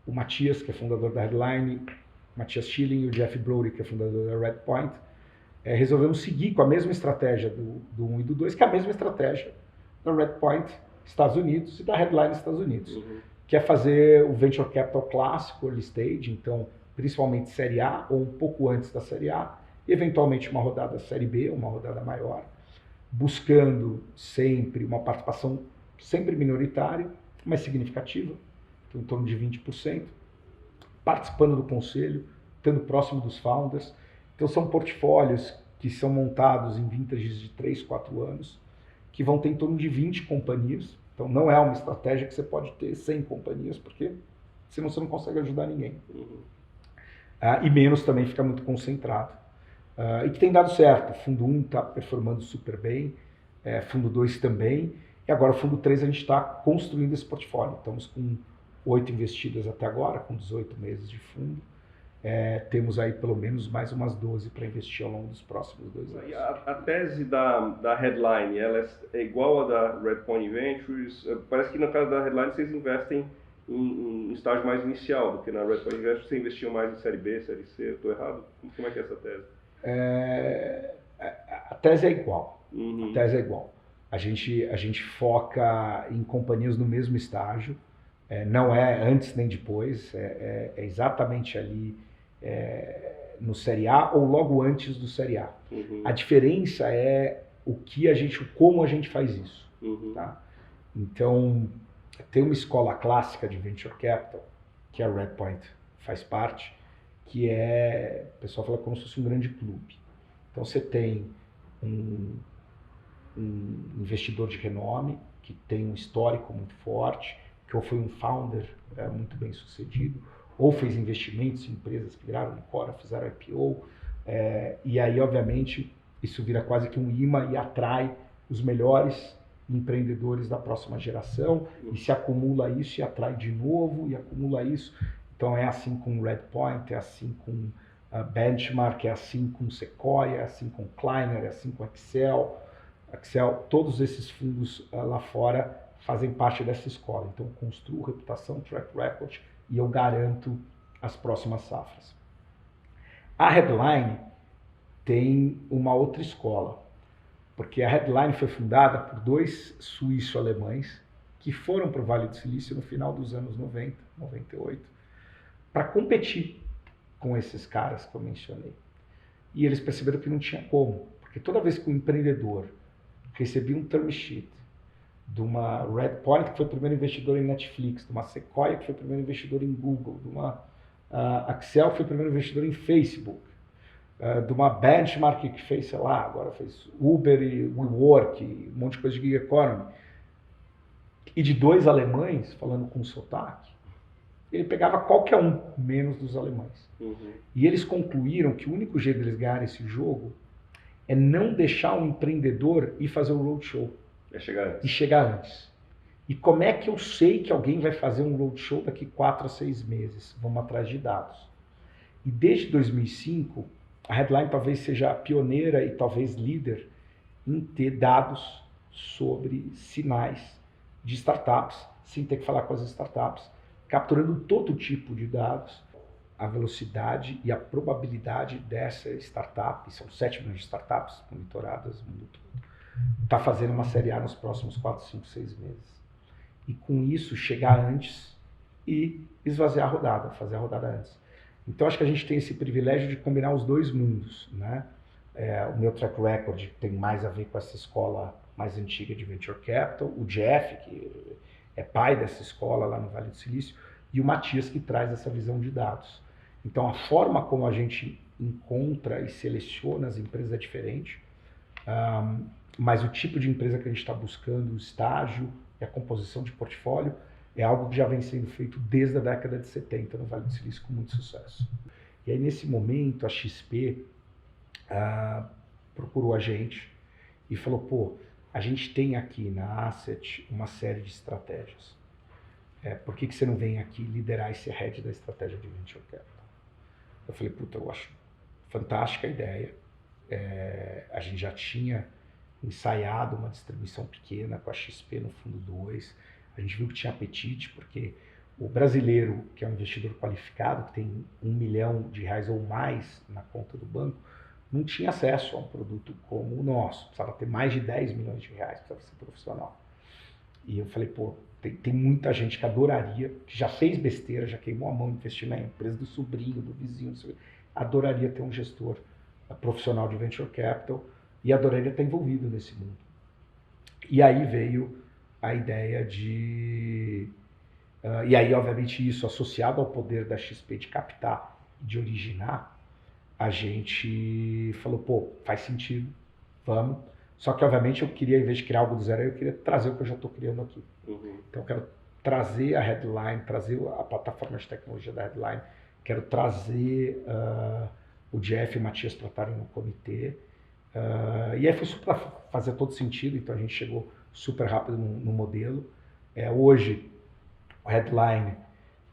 o Matias, que é fundador da Headline, Matias Schilling e o Jeff Brody, que é fundador da Redpoint, resolvemos seguir com a mesma estratégia do 1 e do 2, que é a mesma estratégia da Redpoint Estados Unidos e da Headline Estados Unidos, que é fazer o Venture Capital clássico, early stage, então principalmente Série A ou um pouco antes da Série A, eventualmente uma rodada Série B, uma rodada maior, buscando sempre uma participação sempre minoritária, mas significativa, então, em torno de 20%, participando do conselho, estando próximo dos founders. Então são portfólios que são montados em vintages de 3, 4 anos, que vão ter em torno de 20 companhias. Então não é uma estratégia que você pode ter 100 companhias, porque senão você não consegue ajudar ninguém. E menos também fica muito concentrado. E que tem dado certo. O fundo 1 está performando super bem, fundo 2 também, e agora o fundo 3 a gente está construindo esse portfólio. Estamos com 8 investidas até agora, com 18 meses de fundo. Temos aí pelo menos mais umas 12 para investir ao longo dos próximos 2 anos. A tese da Headline, ela é igual à da Redpoint Ventures? Parece que no caso da Headline vocês investem em estágio mais inicial do que na Redpoint Ventures. Vocês investiam mais em Série B, Série C? Eu estou errado? Como é que é essa tese? A tese é igual. A tese é igual. A gente foca em companhias no mesmo estágio, não é antes nem depois, é exatamente ali no Série A ou logo antes do Série A. Uhum. A diferença é como a gente faz isso. Uhum. Tá? Então, tem uma escola clássica de Venture Capital, que a Redpoint faz parte, que o pessoal fala como se fosse um grande clube. Então você tem um investidor de renome, que tem um histórico muito forte, que ou foi um founder muito bem sucedido, ou fez investimentos em empresas que viraram unicórnio, fizeram IPO, e aí obviamente isso vira quase que um imã e atrai os melhores empreendedores da próxima geração, e se acumula isso e atrai de novo, e acumula isso. Então é assim com Redpoint, é assim com Benchmark, é assim com Sequoia, é assim com Kleiner, é assim com Accel, todos esses fundos lá fora fazem parte dessa escola. Então eu construo reputação, track record, e eu garanto as próximas safras. A Headline tem uma outra escola, porque a Headline foi fundada por 2 suíço-alemães que foram para o Vale do Silício no final dos anos 90, 98, para competir com esses caras que eu mencionei. E eles perceberam que não tinha como, porque toda vez que um empreendedor recebia um term sheet de uma Redpoint, que foi o primeiro investidor em Netflix, de uma Sequoia, que foi o primeiro investidor em Google, de uma Accel, que foi o primeiro investidor em Facebook, de uma Benchmark que fez, sei lá, agora fez Uber e WeWork, e um monte de coisa de gig economy, e de 2 alemães, falando com sotaque, ele pegava qualquer um, menos dos alemães. Uhum. E eles concluíram que o único jeito deles ganharem esse jogo é não deixar um empreendedor ir fazer o roadshow. E chegar antes. E como é que eu sei que alguém vai fazer um roadshow daqui 4 a 6 meses? Vamos atrás de dados. E desde 2005, a Headline talvez seja a pioneira e talvez líder em ter dados sobre sinais de startups, sem ter que falar com as startups, capturando todo tipo de dados, a velocidade e a probabilidade dessa startup, são 7 milhões de startups monitoradas no mundo todo, está fazendo uma série A nos próximos 4, 5, 6 meses. E com isso, chegar antes e esvaziar a rodada, fazer a rodada antes. Então, acho que a gente tem esse privilégio de combinar os 2 mundos, né? O meu track record tem mais a ver com essa escola mais antiga de Venture Capital, o Jeff, que é pai dessa escola lá no Vale do Silício, e o Matias, que traz essa visão de dados. Então, a forma como a gente encontra e seleciona as empresas é diferente, mas o tipo de empresa que a gente está buscando, o estágio e a composição de portfólio, é algo que já vem sendo feito desde a década de 70 no Vale do Silício com muito sucesso. E aí, nesse momento, a XP procurou a gente e falou, pô, a gente tem aqui na Asset uma série de estratégias. Por que você não vem aqui liderar esse head da estratégia de Venture Capital? Eu falei, puta, eu acho fantástica a ideia. A gente já tinha ensaiado uma distribuição pequena com a XP no fundo 2. A gente viu que tinha apetite, porque o brasileiro, que é um investidor qualificado, que tem R$1 milhão ou mais na conta do banco, não tinha acesso a um produto como o nosso. Precisava ter mais de 10 milhões de reais, precisava ser profissional. E eu falei, pô, tem muita gente que adoraria, que já fez besteira, já queimou a mão investir na empresa do sobrinho, do vizinho, adoraria ter um gestor profissional de Venture Capital e adoraria estar envolvido nesse mundo. E aí veio a ideia de... e aí, obviamente, isso associado ao poder da XP de captar e de originar, a gente falou, pô, faz sentido, vamos. Só que, obviamente, eu queria, em vez de criar algo do zero, eu queria trazer o que eu já estou criando aqui. Uhum. Então, eu quero trazer a Headline, trazer a plataforma de tecnologia da Headline, quero trazer o Jeff e o Matias para estarem no comitê. E aí foi super, fazer todo sentido, então a gente chegou super rápido no modelo. Hoje, o Headline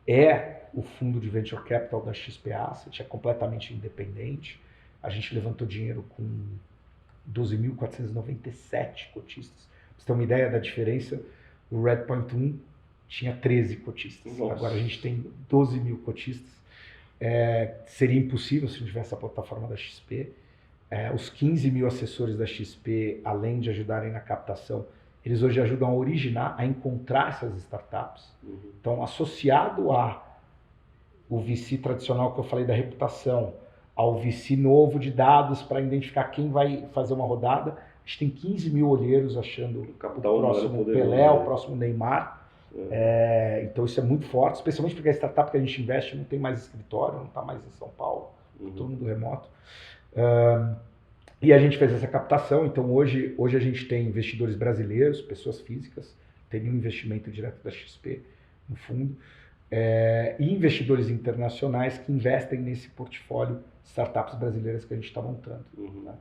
é o fundo de Venture Capital da XP Asset, é completamente independente. A gente levantou dinheiro com 12.497 cotistas. Pra você ter uma ideia da diferença, o Redpoint 1 tinha 13 cotistas. Nossa. Agora a gente tem 12 mil cotistas. Seria impossível se não tivesse a plataforma da XP. Os 15 mil assessores da XP, além de ajudarem na captação, eles hoje ajudam a originar, a encontrar essas startups. Então, associado ao VC tradicional que eu falei da reputação, ao VC novo de dados para identificar quem vai fazer uma rodada, a gente tem 15 mil olheiros achando o próximo Pelé, o próximo Neymar. Então isso é muito forte, especialmente porque a startup que a gente investe não tem mais escritório, não está mais em São Paulo, todo mundo remoto. E a gente fez essa captação, então hoje a gente tem investidores brasileiros, pessoas físicas, tem um investimento direto da XP no fundo, e investidores internacionais que investem nesse portfólio de startups brasileiras que a gente está montando. Né?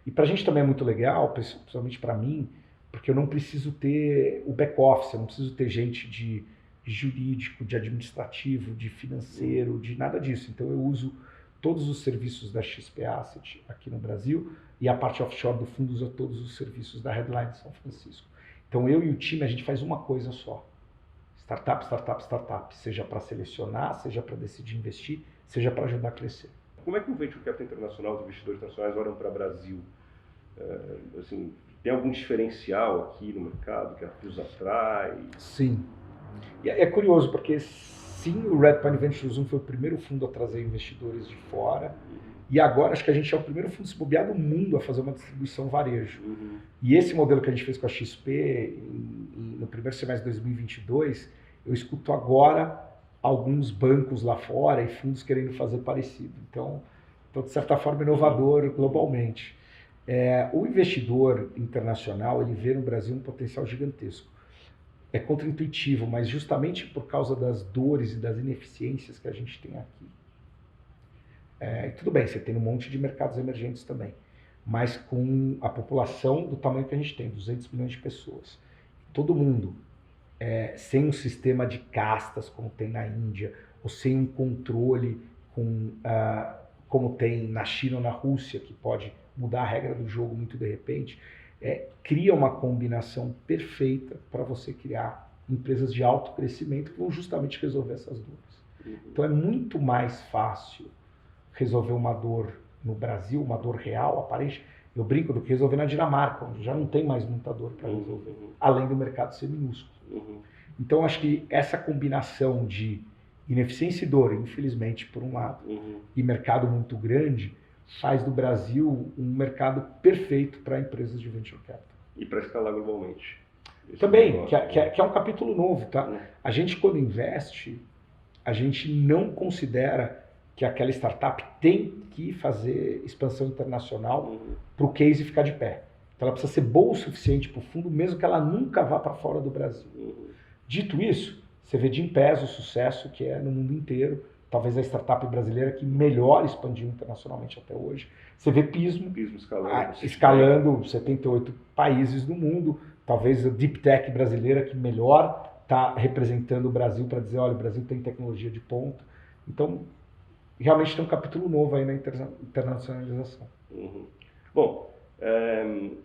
E para a gente também é muito legal, principalmente para mim, porque eu não preciso ter o back-office, eu não preciso ter gente de jurídico, de administrativo, de financeiro, de nada disso. Então eu uso todos os serviços da XP Asset aqui no Brasil e a parte offshore do fundo usa todos os serviços da Headline de São Francisco. Então eu e o time, a gente faz uma coisa só. Startup, startup, startup. Seja para selecionar, seja para decidir investir, seja para ajudar a crescer. Como é que o Venture Capital Internacional, os investidores internacionais olham para o Brasil? Assim, tem algum diferencial aqui no mercado que os atrai? Sim. E é curioso, porque sim, o Redpine Ventures 1 foi o primeiro fundo a trazer investidores de fora. E agora acho que a gente é o primeiro fundo se bobear do mundo a fazer uma distribuição varejo. E esse modelo que a gente fez com a XP no primeiro semestre de 2022, eu escuto agora alguns bancos lá fora e fundos querendo fazer parecido. Então de certa forma, inovador globalmente. O investidor internacional, ele vê no Brasil um potencial gigantesco. É contraintuitivo, mas justamente por causa das dores e das ineficiências que a gente tem aqui. Tudo bem, você tem um monte de mercados emergentes também, mas com a população do tamanho que a gente tem, 200 milhões de pessoas, todo mundo, sem um sistema de castas como tem na Índia, ou sem um controle como tem na China ou na Rússia, que pode mudar a regra do jogo muito de repente, cria uma combinação perfeita para você criar empresas de alto crescimento que vão justamente resolver essas dores. Então é muito mais fácil resolver uma dor no Brasil, uma dor real, aparente, eu brinco, do que resolver na Dinamarca, onde já não tem mais muita dor para resolver, além do mercado ser minúsculo. Então acho que essa combinação de ineficiência e dor, infelizmente, por um lado, e mercado muito grande, faz do Brasil um mercado perfeito para empresas de venture capital. E para escalar globalmente. Também, que é um capítulo novo, tá? A gente, quando investe, a gente não considera que aquela startup tem que fazer expansão internacional para o case ficar de pé. Então ela precisa ser boa o suficiente para o fundo, mesmo que ela nunca vá para fora do Brasil. Dito isso, você vê de em pés o sucesso que é no mundo inteiro, talvez a startup brasileira que melhor expandiu internacionalmente até hoje. Você vê Pismo escalando 78 países no mundo, talvez a Deep Tech brasileira que melhor está representando o Brasil para dizer, olha, o Brasil tem tecnologia de ponta. Então, realmente tem um capítulo novo aí na internacionalização. Bom,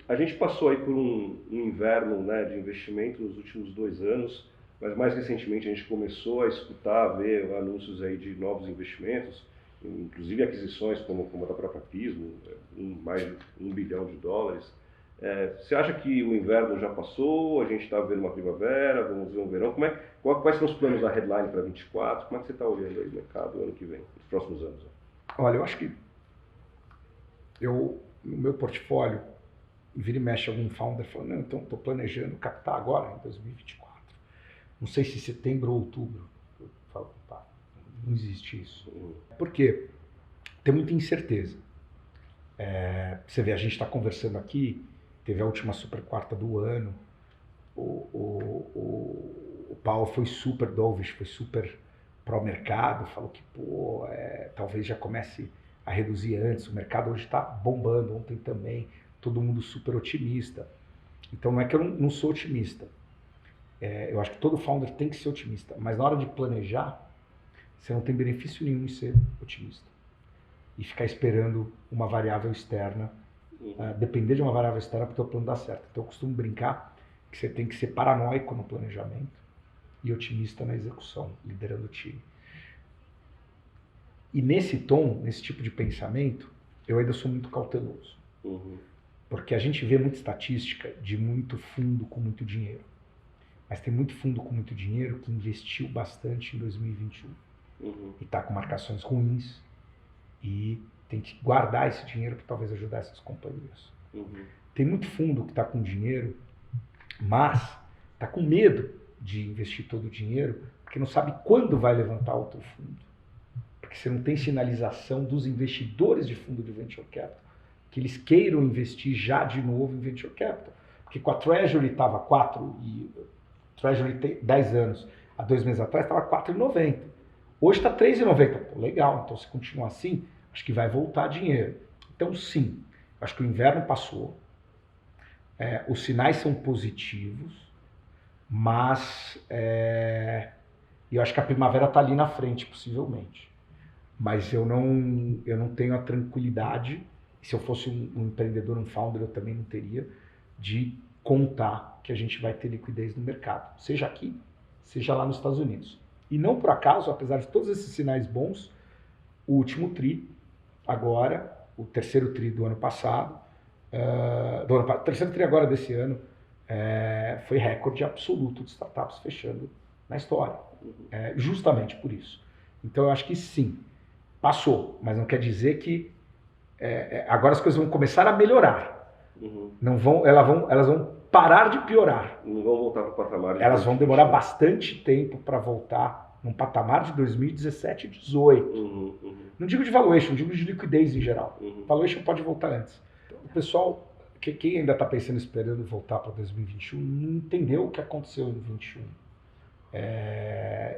a gente passou aí por um inverno, né, de investimento nos últimos 2 anos, mas mais recentemente a gente começou a escutar, a ver anúncios aí de novos investimentos, inclusive aquisições como a da própria Pismo, mais de $1 bilhão. Você acha que o inverno já passou, a gente está vendo uma primavera, vamos ver um verão? Quais são os planos da Headline para 24? Como é que você está olhando aí o mercado ano que vem, nos próximos anos? Olha, eu acho que no meu portfólio, vira e mexe algum founder falando, não, então estou planejando captar agora, em 2024. Não sei se setembro ou outubro. Eu falo, pá, não existe isso. Por quê? Tem muita incerteza. Você vê, a gente está conversando aqui, teve a última super quarta do ano, o Paulo foi super dovish, foi super pró-mercado, falou que talvez já comece a reduzir antes, o mercado hoje está bombando, ontem também, todo mundo super otimista. Então não é que eu não sou otimista, eu acho que todo founder tem que ser otimista, mas na hora de planejar, você não tem benefício nenhum em ser otimista e ficar esperando uma variável externa, depender de uma variável externa para o teu plano dar certo. Então eu costumo brincar que você tem que ser paranoico no planejamento e otimista na execução, liderando o time. E nesse tom, nesse tipo de pensamento, eu ainda sou muito cauteloso. Porque a gente vê muita estatística de muito fundo com muito dinheiro. Mas tem muito fundo com muito dinheiro que investiu bastante em 2021. E está com marcações ruins. E tem que guardar esse dinheiro para talvez ajudar essas companhias. Tem muito fundo que está com dinheiro, mas está com medo de investir todo o dinheiro, porque não sabe quando vai levantar outro fundo. Porque você não tem sinalização dos investidores de fundo de Venture Capital, que eles queiram investir já de novo em Venture Capital. Porque com a Treasury estava 4, e Treasury tem 10 anos, há 2 meses atrás estava 4,90. Hoje está 3,90. Legal, então se continuar assim, acho que vai voltar dinheiro. Então sim, acho que o inverno passou, os sinais são positivos, mas eu acho que a primavera está ali na frente, possivelmente. Mas eu não tenho a tranquilidade, se eu fosse um empreendedor, um founder, eu também não teria, de contar que a gente vai ter liquidez no mercado, seja aqui, seja lá nos Estados Unidos. E não por acaso, apesar de todos esses sinais bons, o último TRI, agora, o terceiro TRI do ano passado, terceiro TRI agora desse ano, foi recorde absoluto de startups fechando na história. Justamente por isso. Então eu acho que sim, passou, mas não quer dizer que agora as coisas vão começar a melhorar. Elas vão parar de piorar. Não vão voltar para o patamar. Elas vão demorar bastante tempo para voltar num patamar de 2017 e 2018. Não digo de valuation, digo de liquidez em geral. Valuation pode voltar antes. O pessoal, quem ainda está pensando, esperando voltar para 2021, não entendeu o que aconteceu em 2021.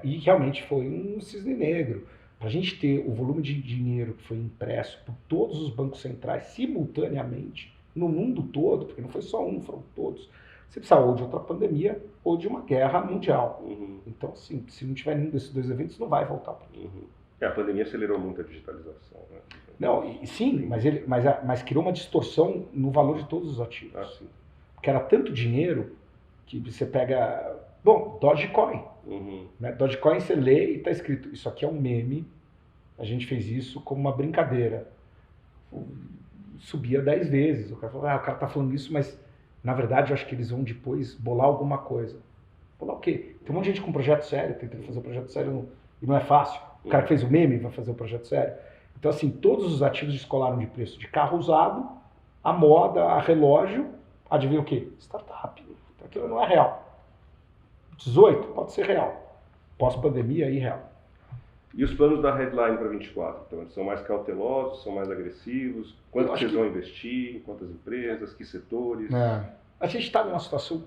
E realmente foi um cisne negro. Para a gente ter o volume de dinheiro que foi impresso por todos os bancos centrais simultaneamente, no mundo todo, porque não foi só um, foram todos, você precisa ou de outra pandemia ou de uma guerra mundial. Então, assim, se não tiver nenhum desses 2 eventos, não vai voltar para A pandemia acelerou muito a digitalização, né? Não, sim, mas criou uma distorção no valor de todos os ativos. Sim. Porque era tanto dinheiro que você pega... Bom, Dogecoin. Né? Dogecoin você lê e está escrito, isso aqui é um meme, a gente fez isso como uma brincadeira. Subia 10 vezes, o cara falou, o cara tá falando isso, mas na verdade eu acho que eles vão depois bolar alguma coisa. Bolar o quê? Tem um monte de gente com projeto sério, tentando fazer um projeto sério e não é fácil. O cara que fez o meme vai fazer um projeto sério. Então assim, todos os ativos descolaram de preço, de carro usado, a moda, a relógio, adivinha o quê? Startup. Então aquilo não é real. 18 pode ser real. Pós-pandemia, irreal. E os planos da Headline para 24? Então, eles são mais cautelosos, são mais agressivos? Quanto vocês vão investir? Quantas empresas? Que setores? A gente está numa situação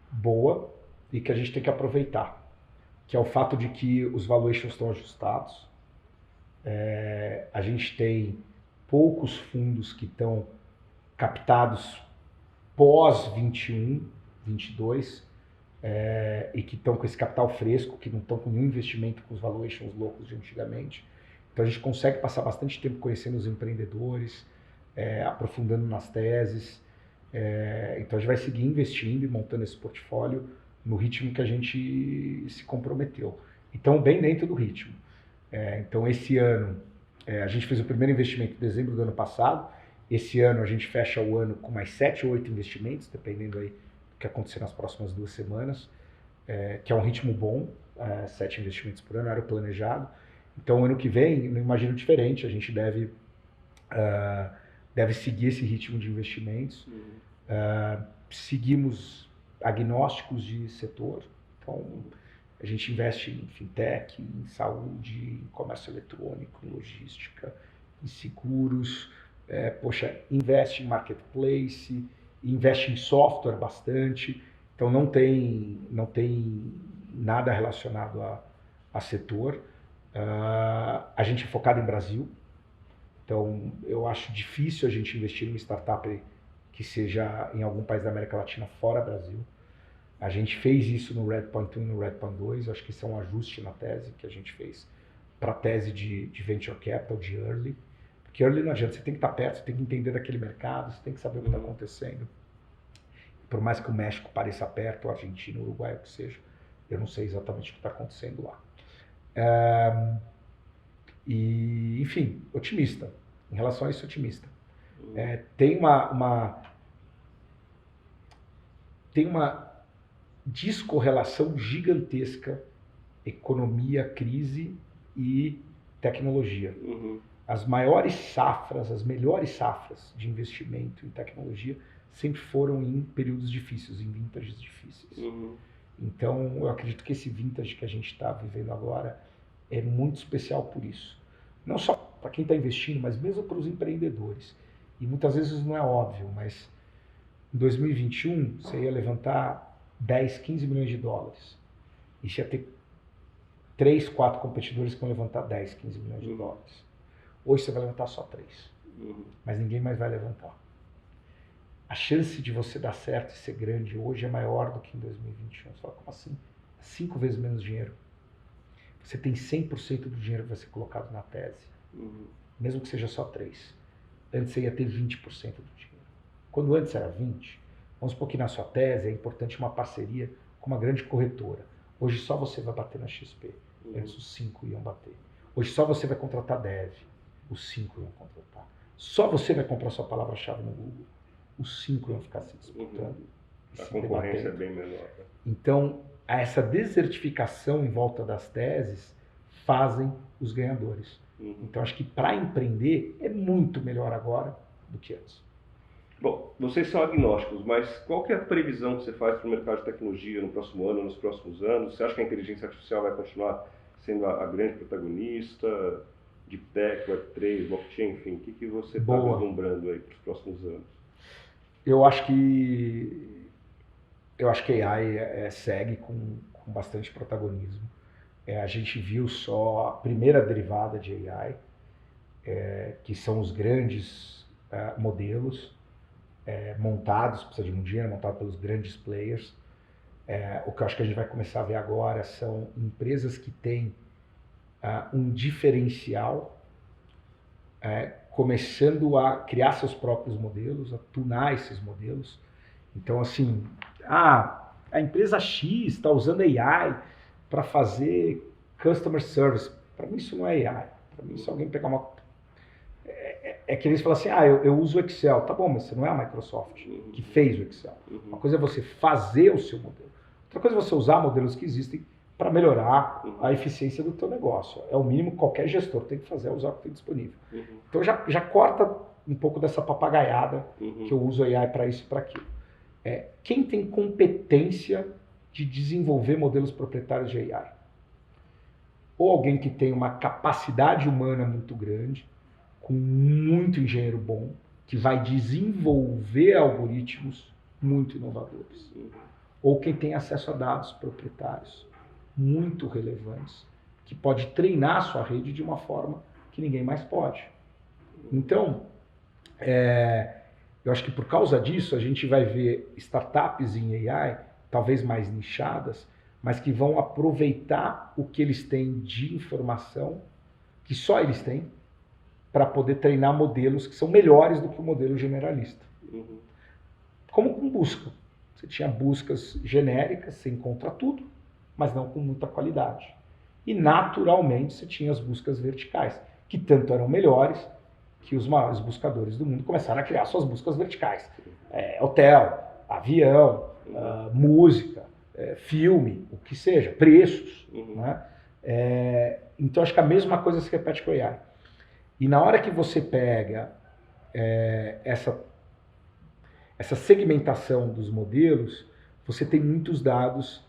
boa e que a gente tem que aproveitar, que é o fato de que os valuations estão ajustados. A gente tem poucos fundos que estão captados pós-21, 22, e que estão com esse capital fresco, que não estão com nenhum investimento com os valuations loucos de antigamente. Então a gente consegue passar bastante tempo conhecendo os empreendedores, aprofundando nas teses. Então a gente vai seguir investindo e montando esse portfólio no ritmo que a gente se comprometeu. Então bem dentro do ritmo. Então esse ano, a gente fez o primeiro investimento em dezembro do ano passado. Esse ano a gente fecha o ano com mais 7 ou 8 investimentos, dependendo aí que acontecer nas próximas 2 semanas, que é um ritmo bom, 7 investimentos por ano, era o planejado. Então, ano que vem, eu não imagino diferente, a gente deve seguir esse ritmo de investimentos. Seguimos agnósticos de setor, então a gente investe em fintech, em saúde, em comércio eletrônico, em logística, em seguros, investe em marketplace, investe em software bastante, então não tem nada relacionado a setor. A gente é focado em Brasil, então eu acho difícil a gente investir em uma startup que seja em algum país da América Latina fora Brasil. A gente fez isso no Redpoint 1 e no Redpoint 2, acho que isso é um ajuste na tese que a gente fez para a tese de Venture Capital, de Early. Porque Early não adianta, você tem que estar perto, você tem que entender daquele mercado, você tem que saber o que está acontecendo. Por mais que o México pareça perto, a Argentina, o Uruguai, o que seja, eu não sei exatamente o que está acontecendo lá. Enfim, otimista. Em relação a isso, otimista. Tem uma descorrelação gigantesca economia, crise e tecnologia. As maiores safras, as melhores safras de investimento em tecnologia sempre foram em períodos difíceis, em vintages difíceis. Então, eu acredito que esse vintage que a gente está vivendo agora é muito especial por isso. Não só para quem está investindo, mas mesmo para os empreendedores. E muitas vezes não é óbvio, mas em 2021 você ia levantar 10, 15 milhões de dólares. E você ia ter 3, 4 competidores que vão levantar 10, 15 milhões de dólares. Hoje você vai levantar só 3. Mas ninguém mais vai levantar. A chance de você dar certo e ser grande hoje é maior do que em 2021. Você fala, como assim? 5 vezes menos dinheiro. Você tem 100% do dinheiro que vai ser colocado na tese. Mesmo que seja só 3. Antes você ia ter 20% do dinheiro. Quando antes era 20%, vamos supor que na sua tese é importante uma parceria com uma grande corretora. Hoje só você vai bater na XP. Antes os 5 iam bater. Hoje só você vai contratar Dev. Os 5 iam contratar. Só você vai comprar sua palavra-chave no Google. Os 5 iam ficar se disputando. A concorrência é bem menor. Então, essa desertificação em volta das teses fazem os ganhadores. Então, acho que para empreender é muito melhor agora do que antes. Bom, vocês são agnósticos, mas qual que é a previsão que você faz para o mercado de tecnologia no próximo ano, nos próximos anos? Você acha que a inteligência artificial vai continuar sendo a grande protagonista? Deep Tech, Web3, blockchain, enfim, o que você está vislumbrando aí para os próximos anos? Eu acho que a AI segue com bastante protagonismo. A gente viu só a primeira derivada de AI, que são os grandes modelos montados, precisa de um dinheiro, montado pelos grandes players. O que eu acho que a gente vai começar a ver agora são empresas que têm um diferencial, começando a criar seus próprios modelos, a tunar esses modelos. Então, assim, a empresa X está usando AI para fazer customer service. Para mim isso não é AI. Para mim, se alguém pegar uma... que eles falam assim, eu uso o Excel. Tá bom, mas você não é a Microsoft que fez o Excel. Uma coisa é você fazer o seu modelo. Outra coisa é você usar modelos que existem para melhorar a eficiência do teu negócio. É o mínimo que qualquer gestor tem que fazer, é usar o que tem disponível. Então já corta um pouco dessa papagaiada que eu uso AI para isso e para aquilo. Quem tem competência de desenvolver modelos proprietários de AI? Ou alguém que tem uma capacidade humana muito grande, com muito engenheiro bom, que vai desenvolver algoritmos muito inovadores. Ou quem tem acesso a dados proprietários muito relevantes, que pode treinar a sua rede de uma forma que ninguém mais pode. Então, eu acho que por causa disso a gente vai ver startups em AI, talvez mais nichadas, mas que vão aproveitar o que eles têm de informação, que só eles têm, para poder treinar modelos que são melhores do que o modelo generalista. Como com busca. Você tinha buscas genéricas, você encontra tudo, mas não com muita qualidade. E naturalmente você tinha as buscas verticais, que tanto eram melhores que os maiores buscadores do mundo começaram a criar suas buscas verticais. Hotel, avião, música, filme, o que seja, preços. Né? Então acho que a mesma coisa se repete com o AI. E na hora que você pega essa segmentação dos modelos, você tem muitos dados.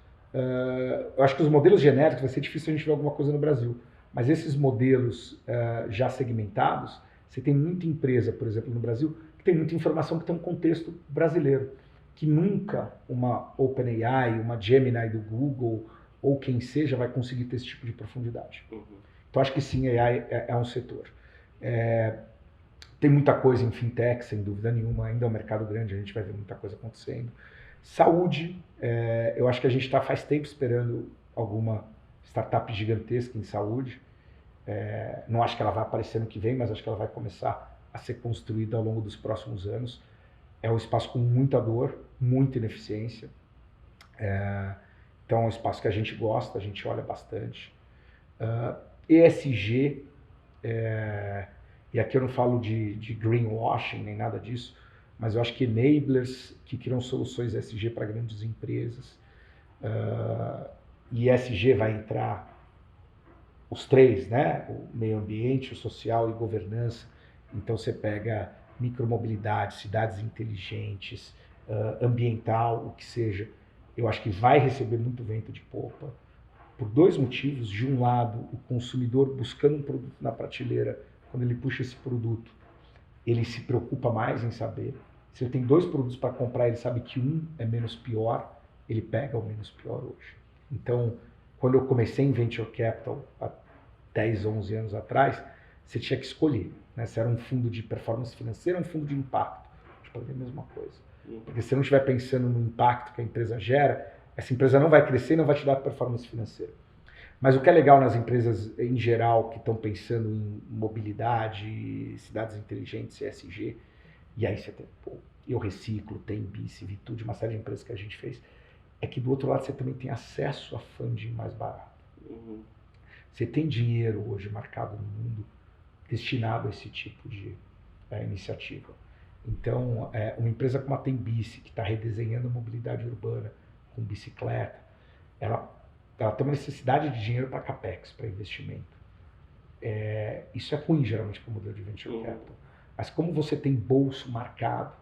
Eu acho que os modelos genéricos vai ser difícil a gente ver alguma coisa no Brasil, mas esses modelos já segmentados, você tem muita empresa, por exemplo, no Brasil, que tem muita informação que tem um contexto brasileiro, que nunca uma OpenAI, uma Gemini do Google, ou quem seja, vai conseguir ter esse tipo de profundidade. Então acho que sim, AI é um setor. Tem muita coisa em fintech, sem dúvida nenhuma, ainda é um mercado grande, a gente vai ver muita coisa acontecendo. Saúde, eu acho que a gente está faz tempo esperando alguma startup gigantesca em saúde. Não acho que ela vai aparecer no que vem, mas acho que ela vai começar a ser construída ao longo dos próximos anos. É um espaço com muita dor, muita ineficiência. Então é um espaço que a gente gosta, a gente olha bastante. ESG, e aqui eu não falo de greenwashing nem nada disso, mas eu acho que enablers que criam soluções ESG para grandes empresas, e ESG vai entrar os três, né? O meio ambiente, o social e governança. Então você pega micromobilidade, cidades inteligentes, ambiental, o que seja. Eu acho que vai receber muito vento de popa por dois motivos. De um lado, o consumidor buscando um produto na prateleira, quando ele puxa esse produto, ele se preocupa mais em saber. Se ele tem dois produtos para comprar, ele sabe que um é menos pior, ele pega o menos pior hoje. Então, quando eu comecei em Venture Capital, há 10, 11 anos atrás, você tinha que escolher, né? Se era um fundo de performance financeira ou um fundo de impacto. Para ver a mesma coisa. Porque se você não estiver pensando no impacto que a empresa gera, essa empresa não vai crescer e não vai te dar performance financeira. Mas o que é legal nas empresas em geral que estão pensando em mobilidade, cidades inteligentes, ESG, e aí você tem, eu reciclo, tem Bice, Vitude, uma série de empresas que a gente fez, é que do outro lado você também tem acesso a funding mais barato. Você tem dinheiro hoje marcado no mundo destinado a esse tipo de iniciativa. Então, uma empresa como a Tembice, que está redesenhando a mobilidade urbana com bicicleta, ela tem uma necessidade de dinheiro para capex, para investimento. Isso é ruim, geralmente, para o modelo de venture capital. Mas como você tem bolso marcado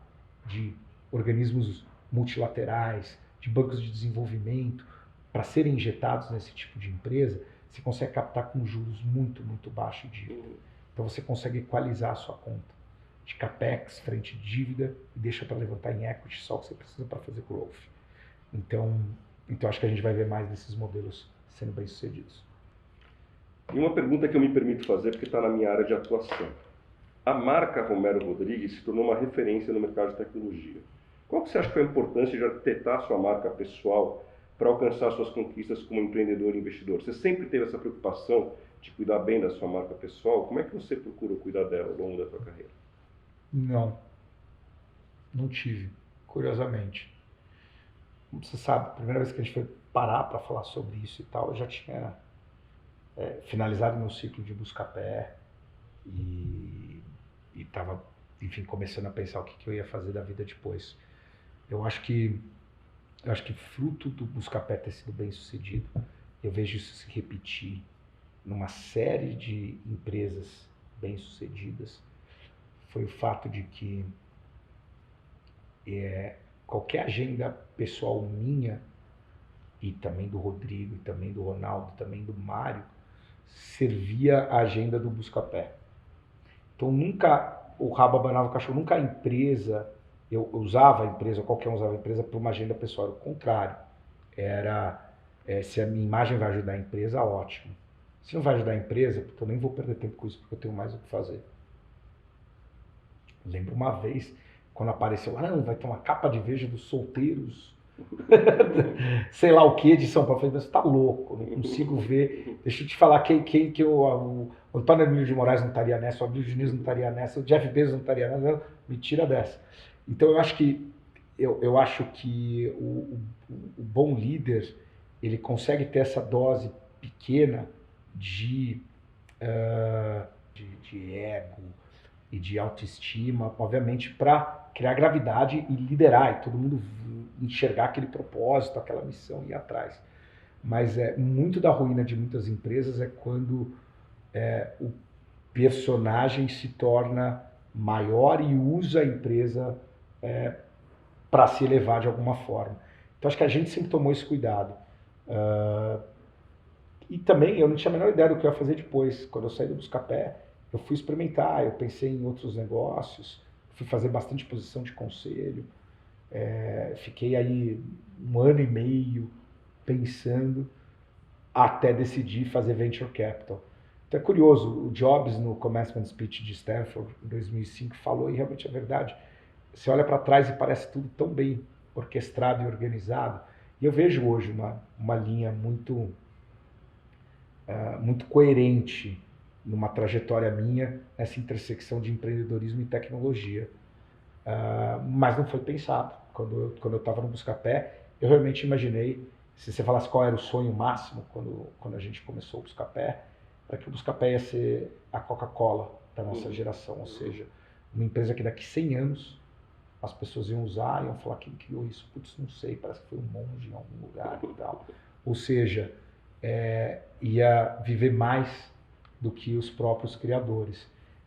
de organismos multilaterais, de bancos de desenvolvimento, para serem injetados nesse tipo de empresa, você consegue captar com juros muito, muito baixos de dívida. Então, você consegue equalizar a sua conta de capex frente de dívida e deixa para levantar em equity só o que você precisa para fazer growth. Então acho que a gente vai ver mais desses modelos sendo bem sucedidos. E uma pergunta que eu me permito fazer, porque está na minha área de atuação. A marca Romero Rodrigues se tornou uma referência no mercado de tecnologia. Qual que você acha que é a importância de arquitetar sua marca pessoal para alcançar suas conquistas como empreendedor e investidor? Você sempre teve essa preocupação de cuidar bem da sua marca pessoal? Como é que você procurou cuidar dela ao longo da sua carreira? Não tive, curiosamente. Você sabe, a primeira vez que a gente foi parar para falar sobre isso e tal, eu já tinha finalizado meu ciclo de Buscapé e estava, enfim, começando a pensar o que eu ia fazer da vida depois. Eu acho que fruto do Buscapé ter sido bem sucedido, eu vejo isso se repetir numa série de empresas bem sucedidas, foi o fato de que qualquer agenda pessoal minha, e também do Rodrigo, e também do Ronaldo, também do Mário, servia a agenda do Buscapé. Então nunca o rabo abanava o cachorro, nunca a empresa, eu usava a empresa, qualquer um usava a empresa para uma agenda pessoal. Ao contrário, era se a minha imagem vai ajudar a empresa, ótimo. Se não vai ajudar a empresa, porque eu nem vou perder tempo com isso, porque eu tenho mais o que fazer. Lembro uma vez, quando apareceu, vai ter uma capa de Veja dos solteiros, sei lá o que, de São Paulo. Eu falei, você tá louco, não consigo ver. Deixa eu te falar que o Antônio Emílio de Moraes não estaria nessa, o Abílio Diniz não estaria nessa, o Jeff Bezos não estaria nessa, me tira dessa. Então eu acho que o bom líder, ele consegue ter essa dose pequena de ego e de autoestima, obviamente, para criar gravidade e liderar, e todo mundo enxergar aquele propósito, aquela missão e ir atrás. Mas muito da ruína de muitas empresas é quando o personagem se torna maior e usa a empresa para se elevar de alguma forma. Então acho que a gente sempre tomou esse cuidado. E também eu não tinha a menor ideia do que eu ia fazer depois. Quando eu saí do Buscapé, eu fui experimentar, eu pensei em outros negócios, fui fazer bastante posição de conselho, fiquei aí 1 ano e meio pensando até decidir fazer Venture Capital. Então é curioso, o Jobs no Commencement Speech de Stanford em 2005 falou, e realmente é verdade, você olha para trás e parece tudo tão bem orquestrado e organizado, e eu vejo hoje uma linha muito coerente numa trajetória minha, nessa intersecção de empreendedorismo e tecnologia. Mas não foi pensado. Quando eu estava no Buscapé, eu realmente imaginei, se você falasse qual era o sonho máximo quando a gente começou o Buscapé, para que o Buscapé ia ser a Coca-Cola da nossa geração, ou seja, uma empresa que daqui 100 anos as pessoas iam usar, iam falar quem criou isso, putz, não sei, parece que foi um monge em algum lugar e tal. Ou seja, ia viver mais do que os próprios criadores.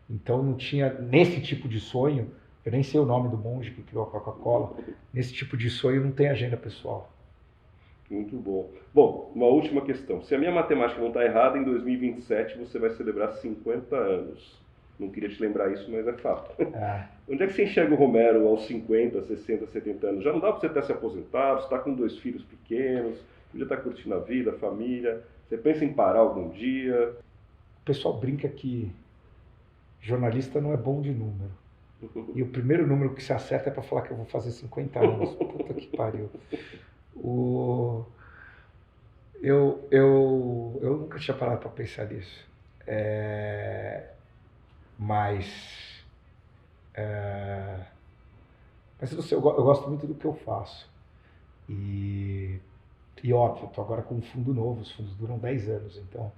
Então não tinha, nesse tipo de sonho, eu nem sei o nome do monge que criou a Coca-Cola, nesse tipo de sonho não tem agenda pessoal. Muito bom. Bom, uma última questão. Se a minha matemática não está errada, em 2027 você vai celebrar 50 anos. Não queria te lembrar isso, mas é fato. Onde é que você enxerga o Romero aos 50, 60, 70 anos? Já não dá para você estar se aposentado, você está com 2 filhos pequenos, podia estar curtindo a vida, a família. Você pensa em parar algum dia? O pessoal brinca que jornalista não é bom de número. E o primeiro número que se acerta é para falar que eu vou fazer 50 anos. Puta que pariu. Eu nunca tinha parado para pensar nisso. Mas eu gosto muito do que eu faço. E óbvio, eu estou agora com um fundo novo, os fundos duram 10 anos. Então,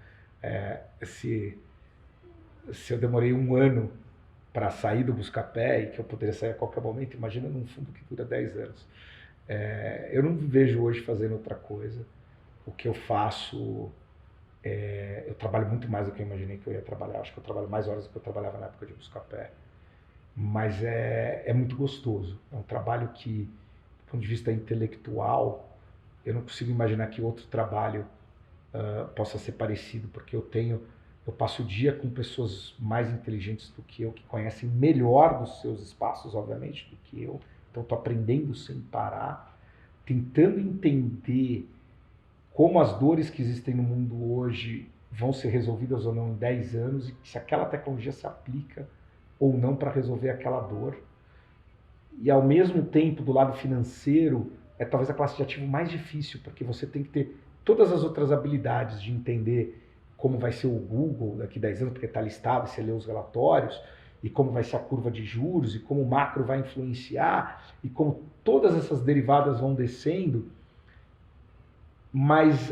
se eu demorei 1 ano para sair do Buscapé e que eu poderia sair a qualquer momento, imagina num fundo que dura 10 anos. Eu não me vejo hoje fazendo outra coisa. O que eu faço, eu trabalho muito mais do que eu imaginei que eu ia trabalhar. Acho que eu trabalho mais horas do que eu trabalhava na época de Buscapé. Mas é muito gostoso. É um trabalho que, do ponto de vista intelectual, eu não consigo imaginar que outro trabalho possa ser parecido, porque eu passo o dia com pessoas mais inteligentes do que eu, que conhecem melhor dos seus espaços, obviamente, do que eu. Então, estou aprendendo sem parar, tentando entender como as dores que existem no mundo hoje vão ser resolvidas ou não em 10 anos e se aquela tecnologia se aplica ou não para resolver aquela dor. E, ao mesmo tempo, do lado financeiro, é talvez a classe de ativo mais difícil, porque você tem que ter todas as outras habilidades de entender como vai ser o Google daqui a 10 anos, porque está listado, você lê os relatórios, e como vai ser a curva de juros, e como o macro vai influenciar, e como todas essas derivadas vão descendo. Mas,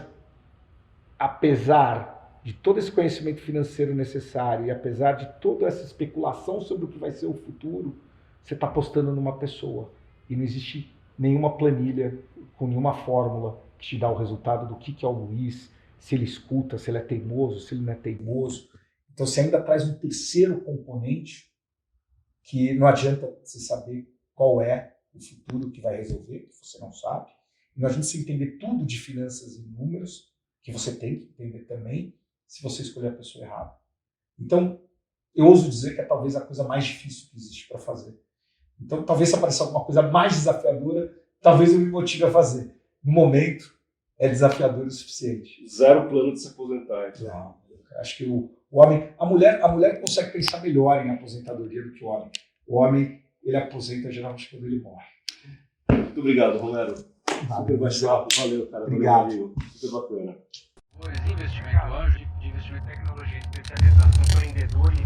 apesar de todo esse conhecimento financeiro necessário, e apesar de toda essa especulação sobre o que vai ser o futuro, você está apostando numa pessoa. E não existe nenhuma planilha com nenhuma fórmula que te dá o resultado do que é o Luiz, se ele escuta, se ele é teimoso, se ele não é teimoso. Então você ainda traz um terceiro componente que não adianta você saber qual é o futuro que vai resolver, que você não sabe. Não adianta você entender tudo de finanças e números, que você tem que entender também, se você escolher a pessoa errada. Então, eu ouso dizer que é talvez a coisa mais difícil que existe para fazer. Então, talvez se aparecer alguma coisa mais desafiadora, talvez eu me motive a fazer. No momento, é desafiador o suficiente. Zero plano de se aposentar. Então. Não, acho que o homem... A mulher consegue pensar melhor em aposentadoria do que o homem. O homem, ele aposenta geralmente quando ele morre. Muito obrigado, Romero. Super bate-papo. Valeu, cara. Obrigado. Valeu. Super bacana. Investimento anjo, de investimento em tecnologia, especialização empreendedor e